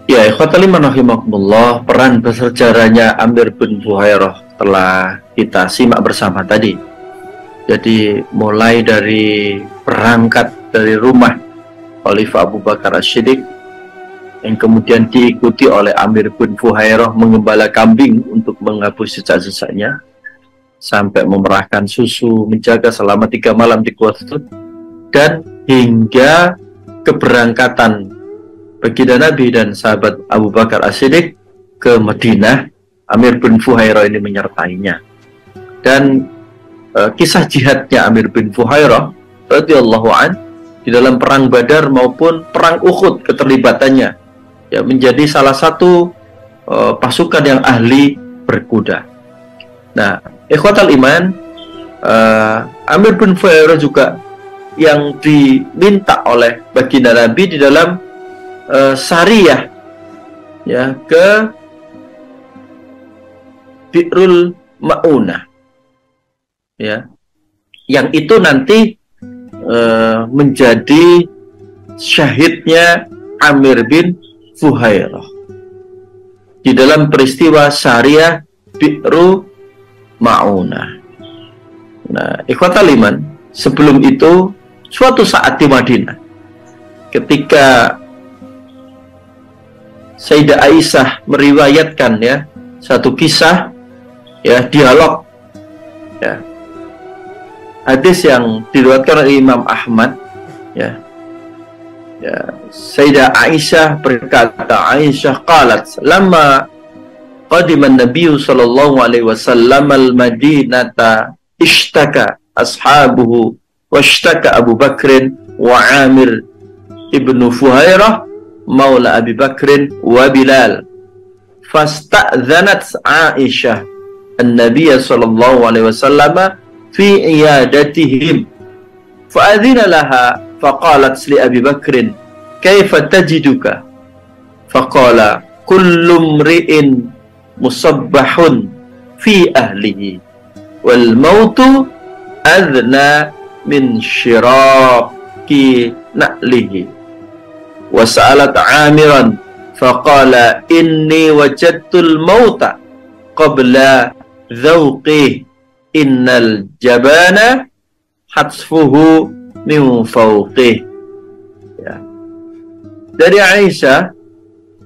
Ya, ikhwatal iman rahimakumullah, peran bersejarahnya Amir bin Fuhairah telah kita simak bersama tadi. Jadi mulai dari berangkat dari rumah Khalifah Abu Bakar As-Siddiq, yang kemudian diikuti oleh Amir bin Fuhairah mengembala kambing untuk menghapus jejak-jejaknya, sampai memerahkan susu, menjaga selama 3 malam di Gua Thawr, dan hingga keberangkatan baginda Nabi dan sahabat Abu Bakar As-Siddiq ke Madinah. Amir bin Fuhairah ini menyertainya. Dan kisah jihadnya Amir bin Fuhairah radhiyallahu an di dalam perang Badar maupun perang Uhud, keterlibatannya ya menjadi salah satu pasukan yang ahli berkuda. Nah, ikhwatal iman, Amir bin Fuhairah juga yang diminta oleh baginda Nabi di dalam Sariyah ya ke Bi'rul Ma'unah, ya, yang itu nanti menjadi syahidnya Amir bin Fuhairah di dalam peristiwa Sariyah Bi'ru Ma'unah. Nah, ikhwatal iman, sebelum itu suatu saat di Madinah, ketika Sayyidah Aisyah meriwayatkan ya satu kisah ya, dialog ya, hadis yang diriwayatkan oleh Imam Ahmad ya. Sayyidah Aisyah berkata, Aisyah qalat lamma qadima an-nabiy sallallahu alaihi wasallam al-Madinata ishtaka ashabuhu wa ishtaka Abu Bakr wa Amir ibnu Fuhairah maula Abi Bakrin wa Bilal, fasta'dhanat Aisyah an-nabiy sallallahu alaihi wasallam fi iyadatihim, fa'adhina laha faqalat li Abi Bakrin kaifa tajiduka, faqala kullu mri'in musabbahun fi ahlihi wal mautu adna min shiraqi na'lihi. Wasa'alat Amiran faqala inni wajadtul mauta qabla dhawqih innal jabana hatsfuhu min fawqih. Ya. Dari Aisyah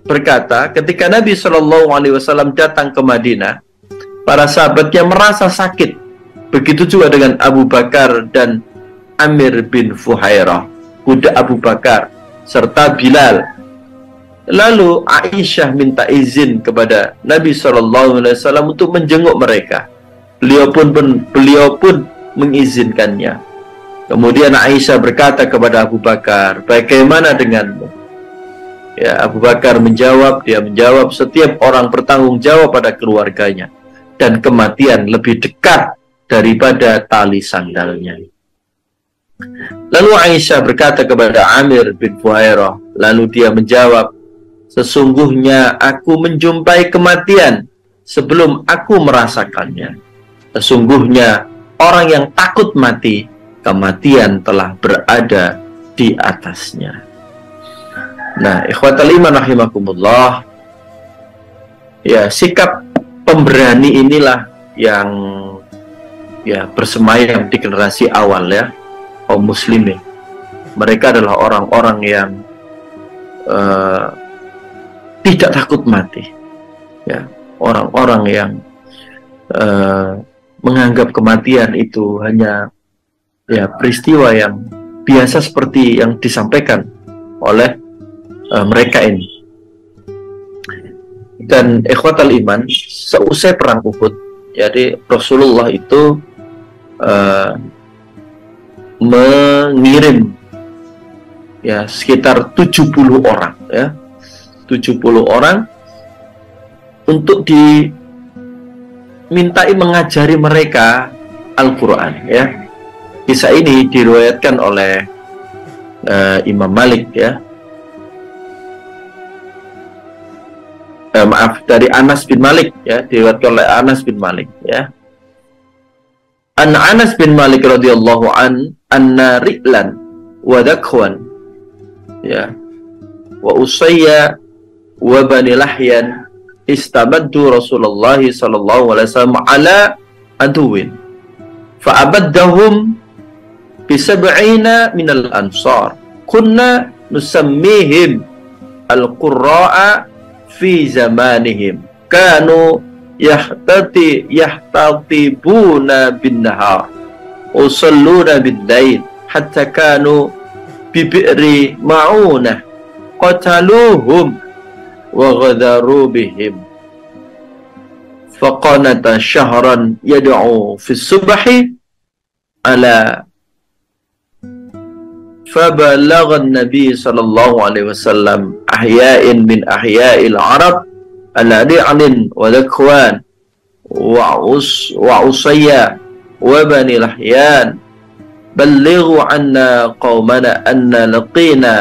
berkata, ketika Nabi SAW datang ke Madinah, para sahabatnya merasa sakit. Begitu juga dengan Abu Bakar dan Amir bin Fuhairah, kuda Abu Bakar, serta Bilal. Lalu Aisyah minta izin kepada Nabi SAW untuk menjenguk mereka. Beliau pun mengizinkannya. Kemudian Aisyah berkata kepada Abu Bakar, bagaimana denganmu? Ya, Abu Bakar menjawab, setiap orang bertanggung jawab pada keluarganya, dan kematian lebih dekat daripada tali sandalnya. Lalu Aisyah berkata kepada Amir bin Fuhairah, lalu dia menjawab, sesungguhnya aku menjumpai kematian sebelum aku merasakannya. Sesungguhnya orang yang takut mati, kematian telah berada di atasnya. Nah, ikhwatal iman rahimakumullah, ya, sikap pemberani inilah yang ya bersemayam di generasi awal ya, kaum muslimin. Mereka adalah orang-orang yang tidak takut mati ya, orang-orang yang menganggap kematian itu hanya ya peristiwa yang biasa seperti yang disampaikan oleh mereka ini. Dan ikhwatal iman, seusai perang Uhud, jadi Rasulullah itu mengirim ya sekitar 70 orang ya, 70 orang untuk dimintai mengajari mereka Al-Quran ya. Kisah ini diriwayatkan oleh Imam Malik ya. Dari Anas bin Malik ya, diriwayatkan oleh Anas bin Malik ya. An Anas bin Malik radhiyallahu anna ri'lan wa dhakhwan ya wa usayya wa bani lahyan istamaddu Rasulullah sallallahu alaihi wasallam ala aduwin fa abaddahum bi sab'ina minal ansar kunna nusammihim al-qurra'a fi zamanihim kanu yahtatibuna bin nahar usalluna bil lail hatta kanu bi bi'ri ma'unah qataluhum wa ghadaru bihim faqanata syahran yad'u fi subhi ala فبلغ النبي صلى الله عليه وسلم أحياء من أحياء العرب على رعل وذكوان وعصيا وبني لحيان بلغوا عنا قومنا أن لقينا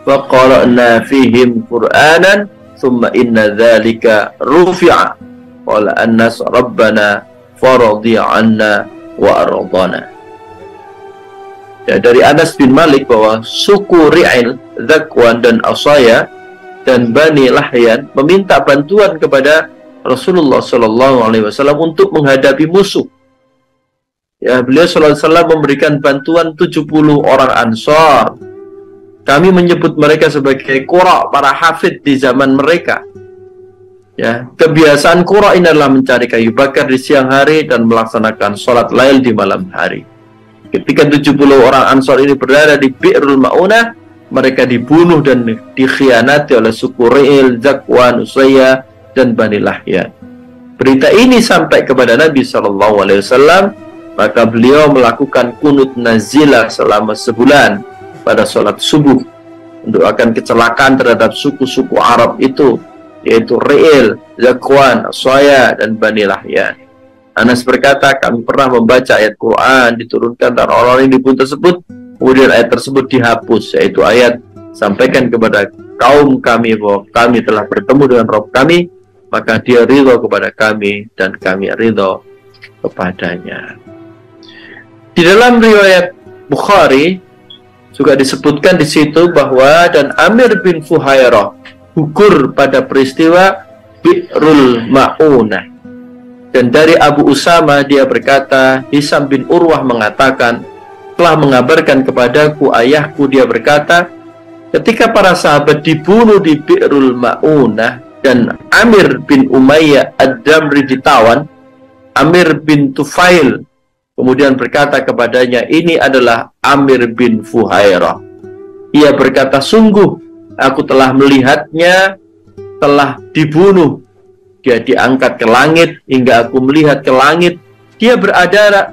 فقرأنا فيهم قرآنا ثم إن ذلك رفع قال الناس ربنا فرضي عنا وأرضنا. Ya, dari Anas bin Malik bahwa suku Ri'il, Zakwan dan Asaya dan Bani Lahyan meminta bantuan kepada Rasulullah Sallallahu Alaihi Wasallam untuk menghadapi musuh. Ya, beliau Sallallahu Alaihi Wasallam memberikan bantuan 70 orang Ansar. Kami menyebut mereka sebagai Qura, para hafid di zaman mereka. Ya, kebiasaan Qura ini adalah mencari kayu bakar di siang hari dan melaksanakan sholat lail di malam hari. Ketika 70 orang Ansar ini berada di Bi'rul Ma'unah, mereka dibunuh dan dikhianati oleh suku Ri'il, Zakwan, Usayya, dan Bani Lahyan. Berita ini sampai kepada Nabi SAW, maka beliau melakukan kunut nazilah selama sebulan pada sholat subuh, mendoakan kecelakaan terhadap suku-suku Arab itu, yaitu Ri'il, Zakwan, Usayya, dan Bani Lahyan. Anas berkata, kami pernah membaca ayat Quran diturunkan dan orang-orang yang dibunuh tersebut, kemudian ayat tersebut dihapus, yaitu ayat sampaikan kepada kaum kami bahwa kami telah bertemu dengan Rabb kami, maka dia ridho kepada kami dan kami ridho kepadanya. Di dalam riwayat Bukhari juga disebutkan di situ bahwa dan Amir bin Fuhairah gugur pada peristiwa Bi'rul Ma'unah. Dan dari Abu Usama dia berkata, Hisam bin Urwah mengatakan, telah mengabarkan kepadaku ayahku, dia berkata, ketika para sahabat dibunuh di Bi'rul Ma'unah dan Amir bin Umayyah Ad-Damri ditawan, Amir bin Tufail kemudian berkata kepadanya, ini adalah Amir bin Fuhairah. Ia berkata, sungguh aku telah melihatnya telah dibunuh. Dia diangkat ke langit hingga aku melihat ke langit. Dia berada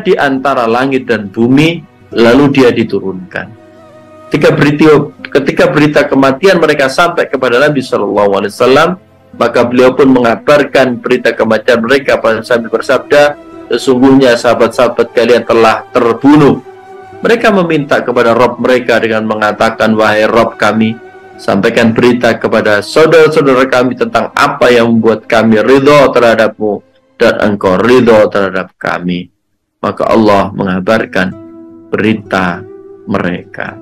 di antara langit dan bumi, lalu dia diturunkan. Ketika berita kematian mereka sampai kepada Nabi SAW, maka beliau pun mengabarkan berita kematian mereka sambil bersabda, sesungguhnya sahabat-sahabat kalian telah terbunuh. Mereka meminta kepada Rabb mereka dengan mengatakan, wahai Rabb kami, sampaikan berita kepada saudara-saudara kami tentang apa yang membuat kami ridho terhadapmu dan engkau ridho terhadap kami. Maka Allah mengabarkan berita mereka.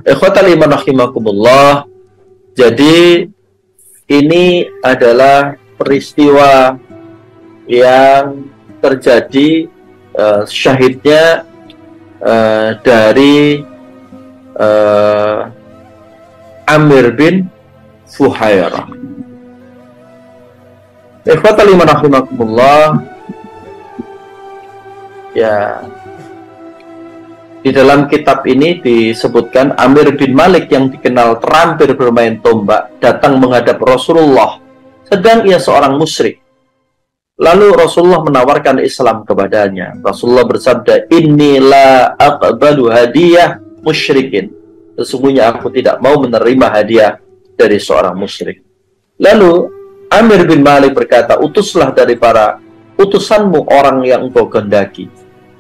Ikhwatal iman rahimakumullah. Jadi ini adalah peristiwa yang terjadi syahidnya dari Amir bin Fuhairah. Ikhwatal iman rahimakumullah. Ya, di dalam kitab ini disebutkan Amir bin Malik yang dikenal terampil bermain tombak datang menghadap Rasulullah, sedang ia seorang musyrik. Lalu Rasulullah menawarkan Islam kepadanya. Rasulullah bersabda, inni la aqbalu hadiyah musyrikin. Sesungguhnya aku tidak mau menerima hadiah dari seorang musyrik. Lalu Amir bin Malik berkata, utuslah dari para utusanmu orang yang engkau kehendaki,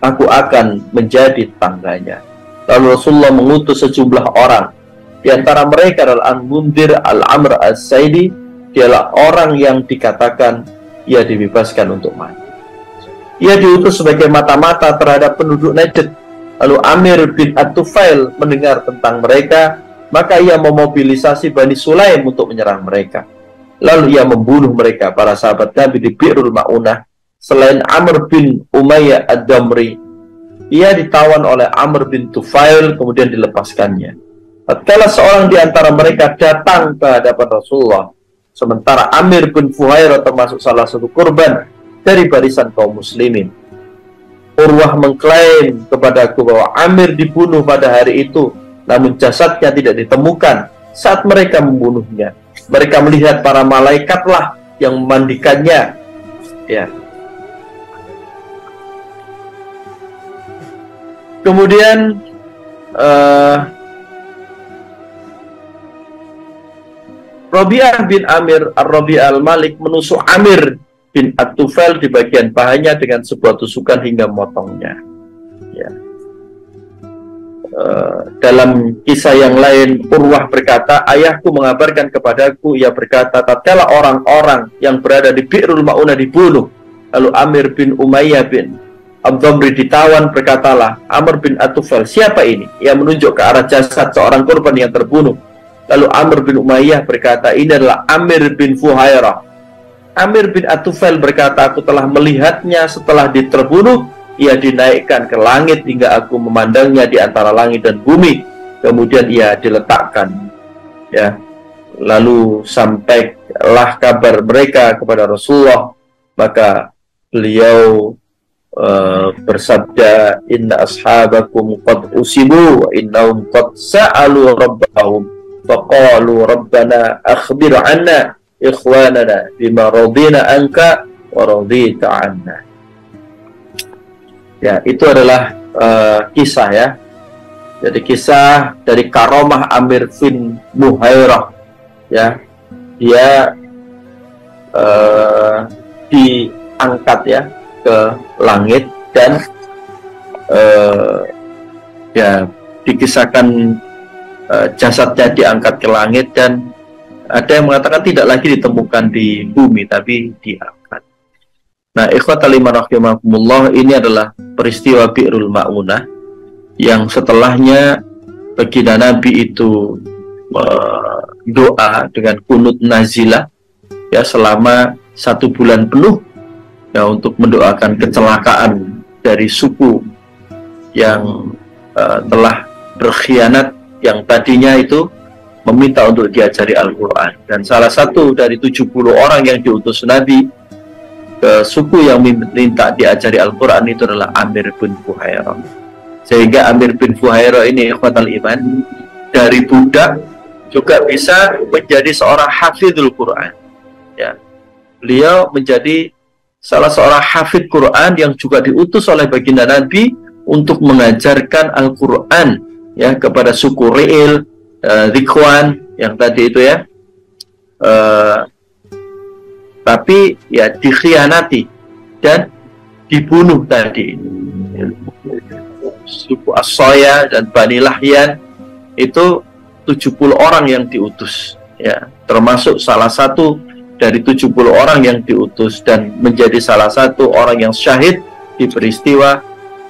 aku akan menjadi tetangganya. Lalu Rasulullah mengutus sejumlah orang. Di antara mereka adalah Al-Mundhir Al-Amr As-Saidi. Dialah orang yang dikatakan ia dibebaskan untuk mati. Ia diutus sebagai mata-mata terhadap penduduk Najd. Lalu Amir bin At-Tufail mendengar tentang mereka, maka ia memobilisasi Bani Sulaim untuk menyerang mereka. Lalu ia membunuh mereka, para sahabat Nabi, di Bi'rul Ma'unah. Selain Amr bin Umayyah Ad-Damri, ia ditawan oleh Amr bin Tufail, kemudian dilepaskannya. Tatkala seorang di antara mereka datang ke hadapan Rasulullah, sementara Amir bin Fuhairah termasuk salah satu korban dari barisan kaum muslimin. Urwah mengklaim kepadaku bahwa Amir dibunuh pada hari itu, namun jasadnya tidak ditemukan saat mereka membunuhnya. Mereka melihat para malaikatlah yang memandikannya. Ya. Kemudian Rabi'ah bin Amir Ar-Rabi'ah Al-Malik menusuk Amir bin At-Tufail di bagian pahanya dengan sebuah tusukan hingga memotongnya. Ya. Dalam kisah yang lain, Urwah berkata, ayahku mengabarkan kepadaku, ia berkata, tatkala orang-orang yang berada di Bi'rul Ma'unah dibunuh, lalu Amir bin Umayyah bin Ad-Damri ditawan, berkatalah Amr bin At-Tufail, siapa ini? Ia menunjuk ke arah jasad seorang korban yang terbunuh. Lalu Amr bin Umayyah berkata, ini adalah Amir bin Fuhairah. Amir bin At-Tufail berkata, aku telah melihatnya setelah terbunuh. Ia dinaikkan ke langit hingga aku memandangnya di antara langit dan bumi. Kemudian ia diletakkan. Ya. Lalu sampailah kabar mereka kepada Rasulullah. Maka beliau bersabda, inna ashabakum qad usibu wa innahum qad sa'alu rabbahum faqalu rabbana akhbir anna ikhwanana bima radina anka wa radita anna. Ya, itu adalah kisah ya. Jadi kisah dari karomah Amir bin Fuhairah. Ya, dia diangkat ya ke langit dan ya dikisahkan jasadnya diangkat ke langit, dan ada yang mengatakan tidak lagi ditemukan di bumi tapi diangkat. Nah, ikhwatal iman rahimakumullah, ini adalah peristiwa Bi'rul Ma'unah yang setelahnya baginda Nabi itu doa dengan kunut nazilah ya selama 1 bulan penuh ya untuk mendoakan kecelakaan dari suku yang telah berkhianat, yang tadinya itu meminta untuk diajari Al-Quran. Dan salah satu dari 70 orang yang diutus Nabi ke suku yang minta diajari Al-Quran itu adalah Amir bin Fuhairah. Sehingga Amir bin Fuhairah ini ikhwatal iman, dari budak juga bisa menjadi seorang hafidhul Quran ya. Beliau menjadi salah seorang hafidh Quran yang juga diutus oleh baginda Nabi untuk mengajarkan Al-Quran ya kepada suku Ri'il, Dhikwan yang tadi itu ya. Tapi ya dikhianati dan dibunuh tadi. Suku As-Soya dan Bani Lahyan itu 70 orang yang diutus ya, termasuk salah satu dari 70 orang yang diutus dan menjadi salah satu orang yang syahid di peristiwa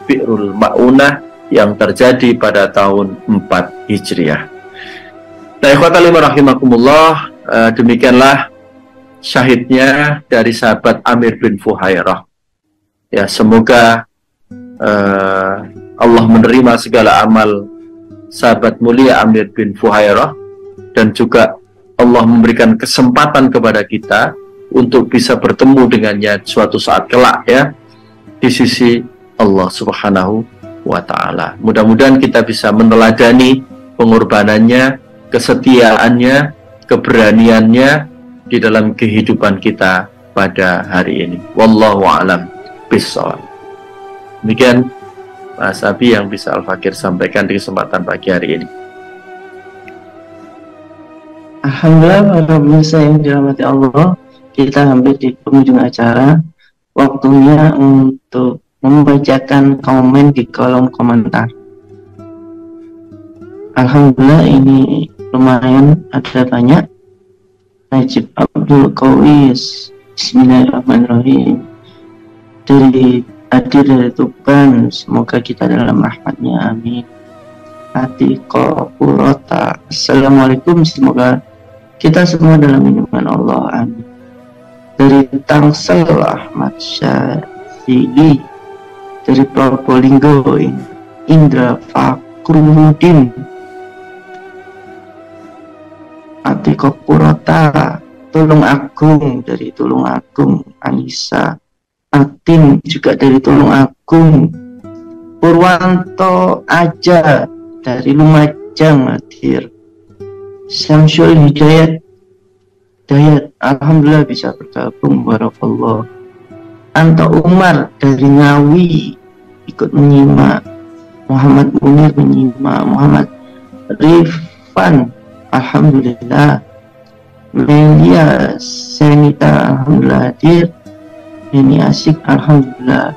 Bi'rul Ma'unah yang terjadi pada tahun 4 Hijriah. Nah, ikhwatal iman rahimakumullah, demikianlah syahidnya dari sahabat Amir bin Fuhairah. Ya, semoga Allah menerima segala amal sahabat mulia Amir bin Fuhairah, dan juga Allah memberikan kesempatan kepada kita untuk bisa bertemu dengannya suatu saat kelak ya di sisi Allah Subhanahu wa ta'ala. Mudah-mudahan kita bisa meneladani pengorbanannya, kesetiaannya, keberaniannya di dalam kehidupan kita pada hari ini. Wallahu a'lam bishawab. Demikian Mas Abi yang bisa Al-Fakir sampaikan di kesempatan pagi hari ini. Alhamdulillah, para pemirsa yang dirahmati Allah, kita hampir di penghujung acara. waktunya untuk membacakan komen di kolom komentar. Alhamdulillah ini lumayan ada banyak. Najib Abdul Qawis, Bismillahirrahmanirrahim, hadir dari Tuban, semoga kita dalam rahmatnya, amin. Atiko Purota, Assalamualaikum, semoga kita semua dalam lindungan Allah, amin. Dari Tangsel, Ahmad Syafili, dari Probolinggo, Indra Fakrudin, Atiko Purota, Tulung Agung, dari Tulung Agung, Anissa Atin juga dari Tulung Agung, Purwanto Aja dari Lumajang hadir, Samsul Hidayat alhamdulillah bisa bergabung, barakallah. Anto Umar dari Ngawi ikut menyimak, Muhammad Munir menyimak, Muhammad Rifan alhamdulillah, Melia Senita alhamdulillah hadir, ini asik alhamdulillah,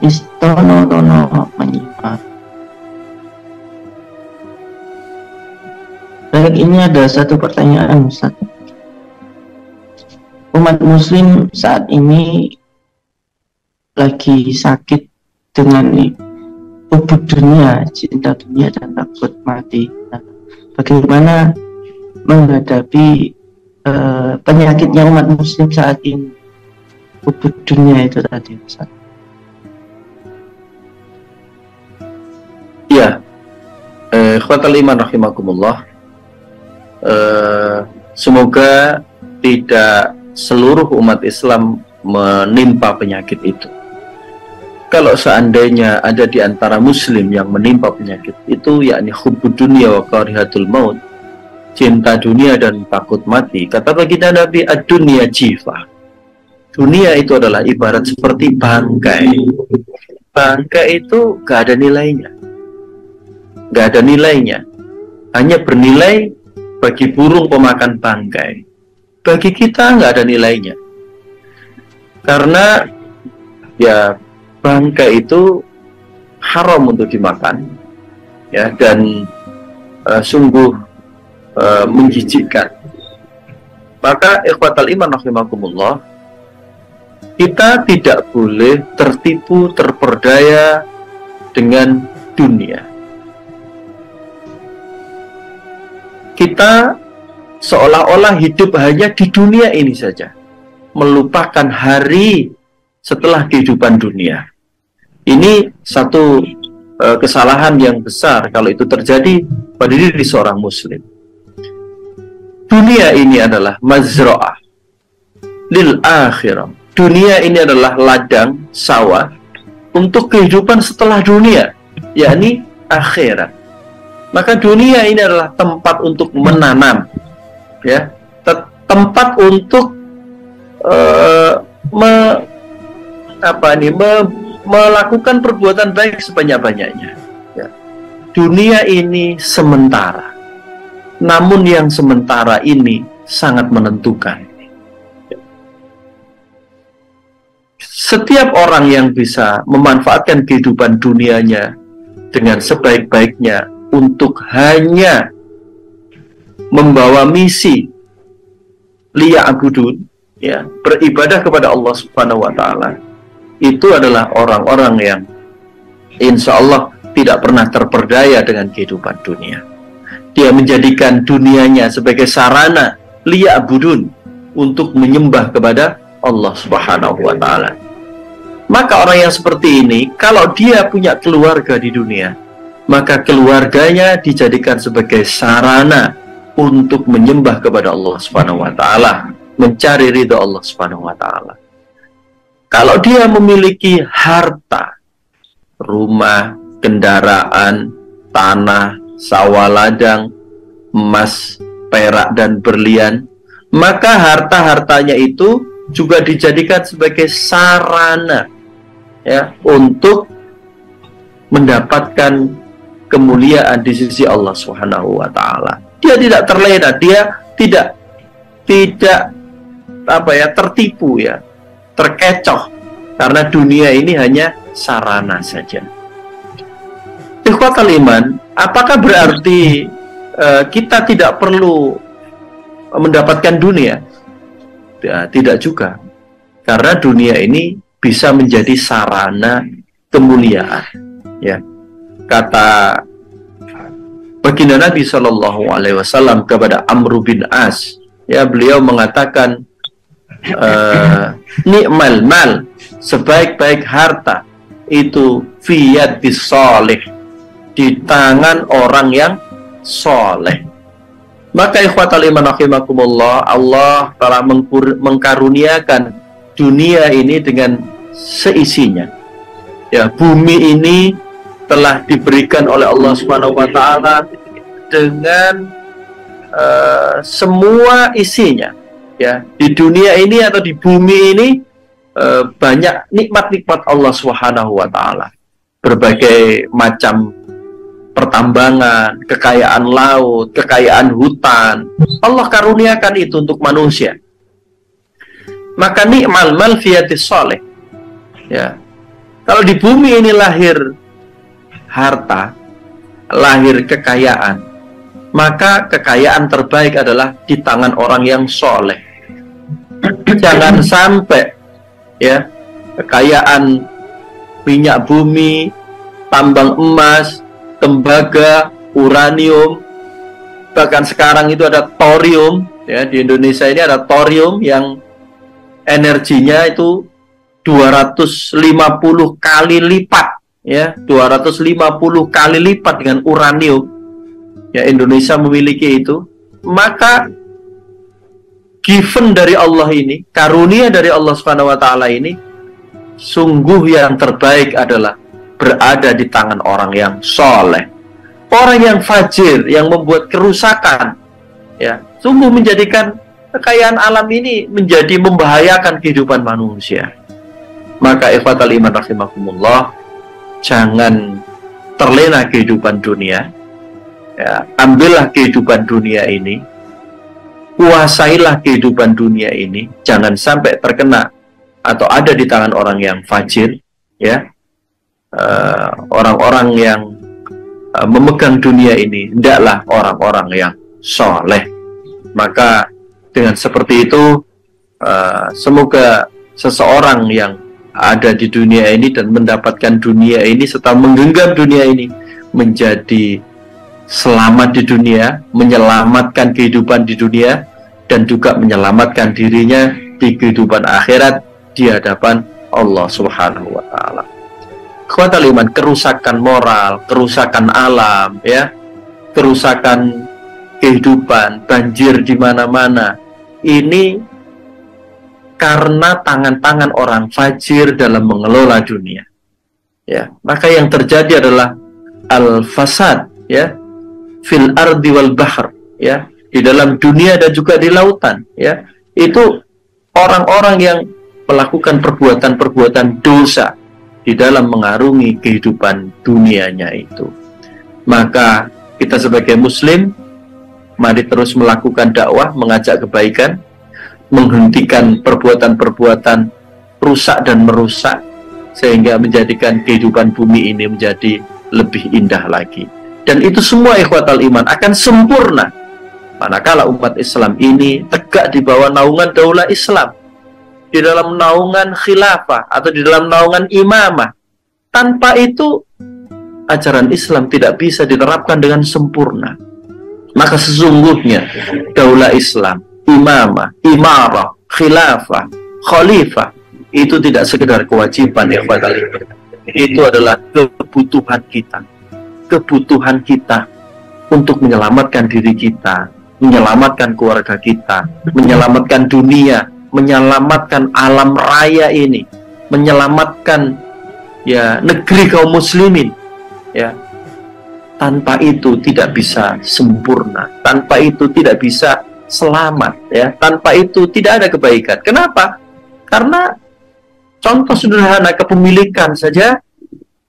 Istono Tono menyimak. Baik, ini ada satu pertanyaan, Ustaz. Umat muslim saat ini lagi sakit dengan hubub dunia, cinta dunia dan takut mati. Nah, bagaimana menghadapi penyakitnya umat muslim saat ini, hubub dunia itu tadi, Ustaz? Ya, ikhwatal iman rahimakumullah. Semoga tidak seluruh umat Islam menimpa penyakit itu. Kalau seandainya ada di antara muslim yang menimpa penyakit itu, yakni hubbud dunia wa karihatul maut, cinta dunia dan takut mati, kata baginda Nabi, ad-dunya jifah, dunia itu adalah ibarat seperti bangkai. Bangkai itu gak ada nilainya, gak ada nilainya, hanya bernilai bagi burung pemakan bangkai. Bagi kita nggak ada nilainya, karena ya bangkai itu haram untuk dimakan, ya, dan sungguh menjijikkan. Maka ikhwatal iman rahimakumullah, kita tidak boleh tertipu, terperdaya dengan dunia. Kita seolah-olah hidup hanya di dunia ini saja, melupakan hari setelah kehidupan dunia. Ini satu kesalahan yang besar kalau itu terjadi pada diri seorang muslim. Dunia ini adalah mazra'ah lil akhirah. Dunia ini adalah ladang sawah untuk kehidupan setelah dunia, yakni akhirat. Maka dunia ini adalah tempat untuk menanam, ya, tempat untuk melakukan perbuatan baik sebanyak-banyaknya, ya. Dunia ini sementara, namun yang sementara ini sangat menentukan. Setiap orang yang bisa memanfaatkan kehidupan dunianya dengan sebaik-baiknya untuk hanya membawa misi liya'budun, ya, beribadah kepada Allah Subhanahu wa taala, itu adalah orang-orang yang insya Allah tidak pernah terperdaya dengan kehidupan dunia. Dia menjadikan dunianya sebagai sarana liya'budun, untuk menyembah kepada Allah Subhanahu wa taala. Maka orang yang seperti ini, kalau dia punya keluarga di dunia, maka keluarganya dijadikan sebagai sarana untuk menyembah kepada Allah Subhanahu wa taala, mencari ridha Allah Subhanahu wa taala. Kalau dia memiliki harta, rumah, kendaraan, tanah, sawah ladang, emas, perak dan berlian, maka harta-hartanya itu juga dijadikan sebagai sarana, ya, untuk mendapatkan kemuliaan di sisi Allah Subhanahu wa taala. Dia tidak terlena, dia tidak tertipu, ya, terkecoh karena dunia ini hanya sarana saja. Ikhwatal iman, apakah berarti kita tidak perlu mendapatkan dunia? Ya, tidak juga, karena dunia ini bisa menjadi sarana kemuliaan. Ya, kata baginda Nabi Shallallahu Alaihi Wasallam kepada Amr bin As, ya, beliau mengatakan, ni'mal mal, sebaik-baik harta itu fiyadis soleh, di tangan orang yang soleh. Maka ikhwatal iman rahimakumullah, Allah telah mengkaruniakan dunia ini dengan seisinya. Ya, bumi ini telah diberikan oleh Allah Subhanahu wa taala dengan semua isinya. Ya, di dunia ini atau di bumi ini banyak nikmat-nikmat Allah Subhanahu wa taala. Berbagai macam pertambangan, kekayaan laut, kekayaan hutan, Allah karuniakan itu untuk manusia. Maka ni'mal mal fiyadis soleh. Ya, kalau di bumi ini lahir harta, lahir kekayaan, maka kekayaan terbaik adalah di tangan orang yang soleh. Jangan sampai, ya, kekayaan minyak bumi, tambang emas, tembaga, uranium, bahkan sekarang itu ada thorium, ya, di Indonesia ini ada thorium yang energinya itu 250 kali lipat, ya, 250 kali lipat dengan uranium. Ya, Indonesia memiliki itu. Maka given dari Allah ini, karunia dari Allah Subhanahu wa taala ini, sungguh yang terbaik adalah berada di tangan orang yang soleh. Orang yang fajir, yang membuat kerusakan, ya, sungguh menjadikan kekayaan alam ini menjadi membahayakan kehidupan manusia. Maka ikhwatal iman rahimakumullah, jangan terlena kehidupan dunia. Ya, ambillah kehidupan dunia ini, kuasailah kehidupan dunia ini, jangan sampai terkena atau ada di tangan orang yang fajir, ya. Orang-orang yang memegang dunia ini hendaklah orang-orang yang soleh. Maka dengan seperti itu, semoga seseorang yang ada di dunia ini dan mendapatkan dunia ini serta menggenggam dunia ini menjadi selamat di dunia, menyelamatkan kehidupan di dunia, dan juga menyelamatkan dirinya di kehidupan akhirat di hadapan Allah Subhanahu wa taala. Ikhwatal iman, kerusakan moral, kerusakan alam, ya, kerusakan kehidupan, banjir di mana-mana, ini karena tangan-tangan orang fajir dalam mengelola dunia. Ya, maka yang terjadi adalah al-fasad, ya, fil ardi wal bahr, ya, di dalam dunia dan juga di lautan, ya. Itu orang-orang yang melakukan perbuatan-perbuatan dosa di dalam mengarungi kehidupan dunianya itu. Maka kita sebagai muslim, mari terus melakukan dakwah, mengajak kebaikan, menghentikan perbuatan-perbuatan rusak dan merusak, sehingga menjadikan kehidupan bumi ini menjadi lebih indah lagi. Dan itu semua ikhwatal iman akan sempurna manakala umat Islam ini tegak di bawah naungan daulah Islam, di dalam naungan khilafah atau di dalam naungan imamah. Tanpa itu ajaran Islam tidak bisa diterapkan dengan sempurna. Maka sesungguhnya daulah Islam, imamah, imarah, khilafah, khalifah itu tidak sekedar kewajiban, ya, itu adalah kebutuhan kita. Kebutuhan kita untuk menyelamatkan diri kita, menyelamatkan keluarga kita, menyelamatkan dunia, menyelamatkan alam raya ini, menyelamatkan, ya, negeri kaum muslimin, ya. Tanpa itu tidak bisa sempurna, tanpa itu tidak bisa selamat, ya. Tanpa itu tidak ada kebaikan. Kenapa? Karena contoh sederhana, kepemilikan saja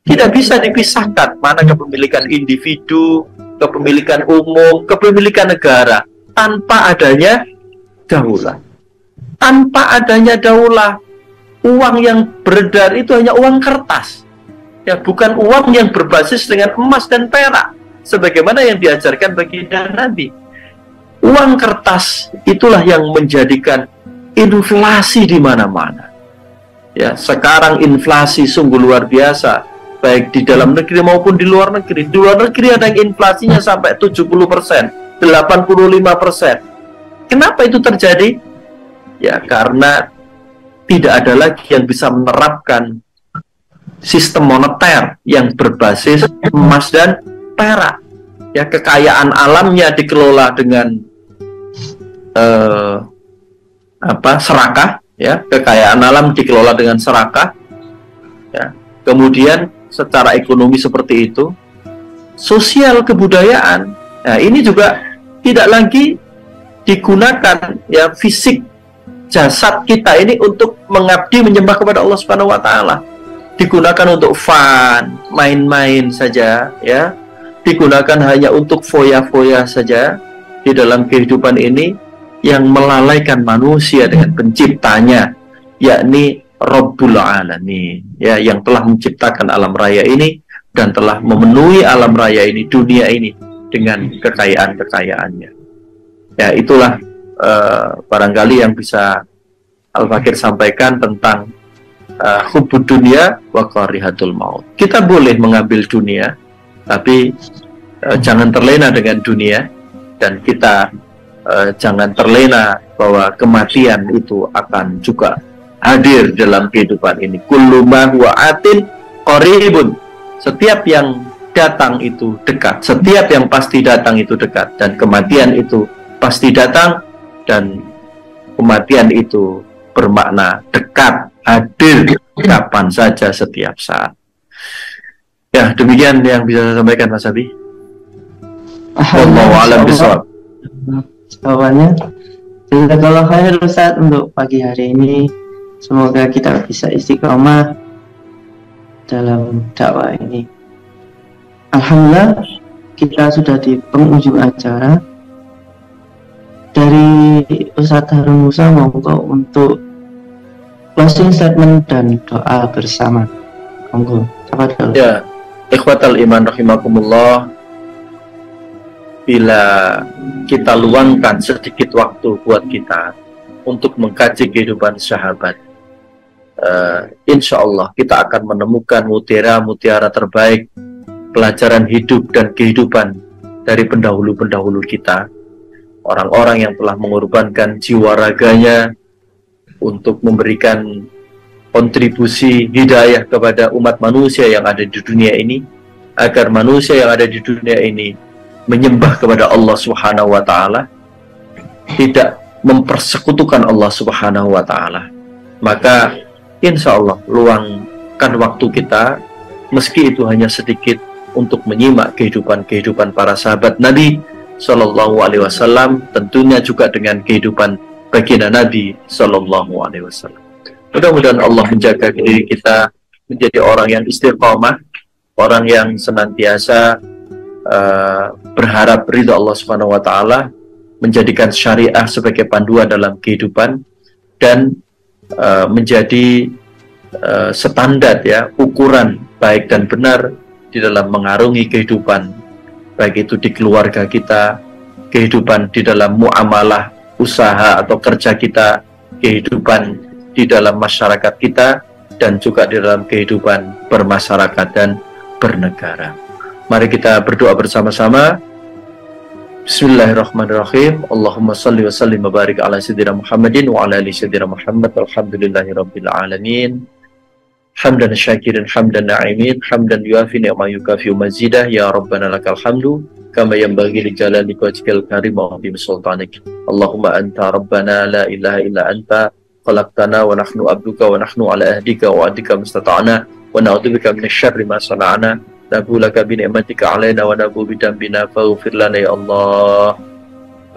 tidak bisa dipisahkan, mana kepemilikan individu, kepemilikan umum, kepemilikan negara, tanpa adanya daulah. Tanpa adanya daulah, uang yang beredar itu hanya uang kertas, ya, bukan uang yang berbasis dengan emas dan perak sebagaimana yang diajarkan baginda Nabi. Uang kertas itulah yang menjadikan inflasi di mana-mana. Ya, sekarang inflasi sungguh luar biasa, baik di dalam negeri maupun di luar negeri. Di luar negeri ada yang inflasinya sampai 70%, 85%. Kenapa itu terjadi? Ya, karena tidak ada lagi yang bisa menerapkan sistem moneter yang berbasis emas dan perak. Ya, kekayaan alamnya dikelola dengan serakah. Ya, kekayaan alam dikelola dengan serakah. Ya, kemudian secara ekonomi seperti itu, sosial kebudayaan, nah ini juga tidak lagi digunakan, ya, fisik jasad kita ini untuk mengabdi menyembah kepada Allah Subhanahu wa taala. Digunakan untuk fun, main-main saja, ya. Digunakan hanya untuk foya-foya saja di dalam kehidupan ini yang melalaikan manusia dengan penciptanya, yakni Rabbul Alamin, ya, yang telah menciptakan alam raya ini dan telah memenuhi alam raya ini, dunia ini, dengan kekayaan-kekayaannya. Ya, itulah barangkali yang bisa Al-Fakir sampaikan tentang hubbud dunia wa karihatul maut. Kita boleh mengambil dunia, tapi jangan terlena dengan dunia, dan kita jangan terlena bahwa kematian itu akan juga hadir dalam kehidupan ini. Kullu ma huwa atin qaribun. Setiap yang datang itu dekat, setiap yang pasti datang itu dekat, dan kematian itu pasti datang, dan kematian itu bermakna dekat, hadir kapan saja, setiap saat. Ya, demikian yang bisa saya sampaikan, Mas Abi. Wallahu a'lam bishawab. Jawabannya, jazakallahu khair Ustaz untuk pagi hari ini. Semoga kita bisa istiqomah dalam dakwah ini. Alhamdulillah, kita sudah di penghujung acara. Dari Ustaz Harun Musa, monggo untuk closing statement dan doa bersama. Monggo, siapa dulu? Ya, ikhwatal iman rahimakumullah, bila kita luangkan sedikit waktu buat kita untuk mengkaji kehidupan sahabat, insya Allah kita akan menemukan mutiara-mutiara terbaik, pelajaran hidup dan kehidupan dari pendahulu-pendahulu kita, orang-orang yang telah mengorbankan jiwa raganya untuk memberikan kontribusi hidayah kepada umat manusia yang ada di dunia ini, agar manusia yang ada di dunia ini menyembah kepada Allah Subhanahu wa taala, tidak mempersekutukan Allah Subhanahu wa taala. Maka insya Allah luangkan waktu kita, meski itu hanya sedikit, untuk menyimak kehidupan para sahabat Nabi Sallallahu Alaihi Wasallam, tentunya juga dengan kehidupan baginda Nabi Sallallahu Alaihi Wasallam. Mudah-mudahan Allah menjaga diri kita menjadi orang yang istiqamah, orang yang senantiasa berharap ridha Allah Subhanahu wa taala, menjadikan syariah sebagai panduan dalam kehidupan, dan menjadi standar, ya, ukuran baik dan benar di dalam mengarungi kehidupan, baik itu di keluarga kita, kehidupan di dalam muamalah usaha atau kerja kita, kehidupan di dalam masyarakat kita, dan juga di dalam kehidupan bermasyarakat dan bernegara. Mari kita berdoa bersama-sama. Bismillahirrahmanirrahim. Allahumma salli wa sallim wa barik ala sayyidina Muhammadin wa ala ali sayyidina Muhammad. Alhamdulillahi rabbil alamin. Hamdan syakirin, hamdan na'imin, hamdan yuafi ni'ma yukafi mazidah. Ya Rabbana lakal hamdu kama yanbaghi li jalali wajhikal karim wa 'azimi sultanik. Allahumma anta rabbana la ilaha illa anta khalaqtana wa nahnu abduka wa nahnu ala ahdika wa adika mustata'na wa na'udzubika min syarri ma sana'na. Nabu laka bi ni'matika alaina wa nabu bi dambina faghfir lana ya Allah,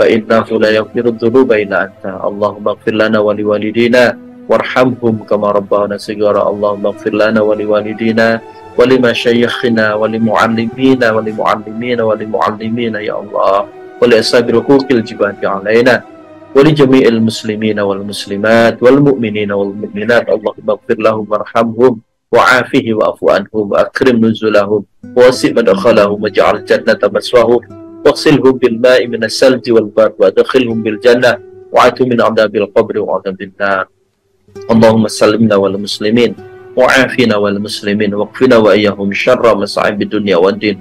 fa innahu la yaghfiru dhunuba illa anta. Allahumma ighfir lana wa liwalidina warhamhum kama rabbana shighara. Allahumma ighfir lana wa liwalidina wa limashayikhina wa limuallimina wa limuallimina wa limuallimina ya Allah, wa li ashabil huquqil jibati alaina. ولجميع المسلمين والمسلمات والمؤمنين والمؤمنات اللهم اغفر لهم وارحمهم وعافه واعف عنهم وأكرم نزلهم ووسع مدخلهم واجعل الجنة مسواهم واغسلهم بالماء من الثلج والبرد وادخلهم بالجنة وعافهم من عذاب القبر وعذاب النار اللهم سلمنا والمسلمين وعافنا والمسلمين واكفنا وإياهم شر مصائب الدنيا والدين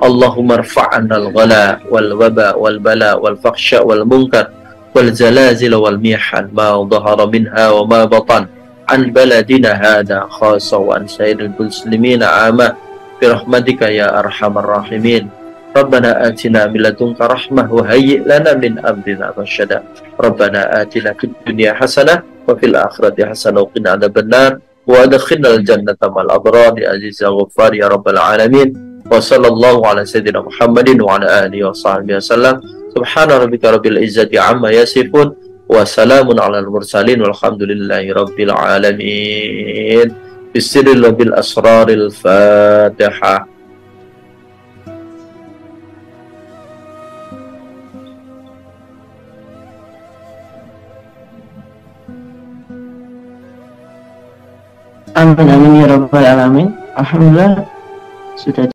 اللهم ارفع عنا الغلاء والوباء والبلاء والفحشاء والمنكر والزلازل والمحن ما ظهر منها وما بطن عن بلدنا هذا خاصة وعن سائر المسلمين عامة برحمتك يا أرحم الراحمين ربنا آتنا من لدنك رحمة وهيئ لنا من أمرنا رشدا ربنا آتنا في الدنيا حسنة وفي الآخرة حسنة وقنا عذاب النار وأدخلنا الجنة مع الأبرار يا عزيز يا غفار يا رب العالمين وصلى الله على سيدنا محمد وعلى آله وصحبه وسلم سبحان ربك رب العزة عما يصفون وسلام على المرسلين والحمد لله رب العالمين بالسر وبالأسرار الفاتحة. Amin amin ya rabbal alamin. Alhamdulillah sudah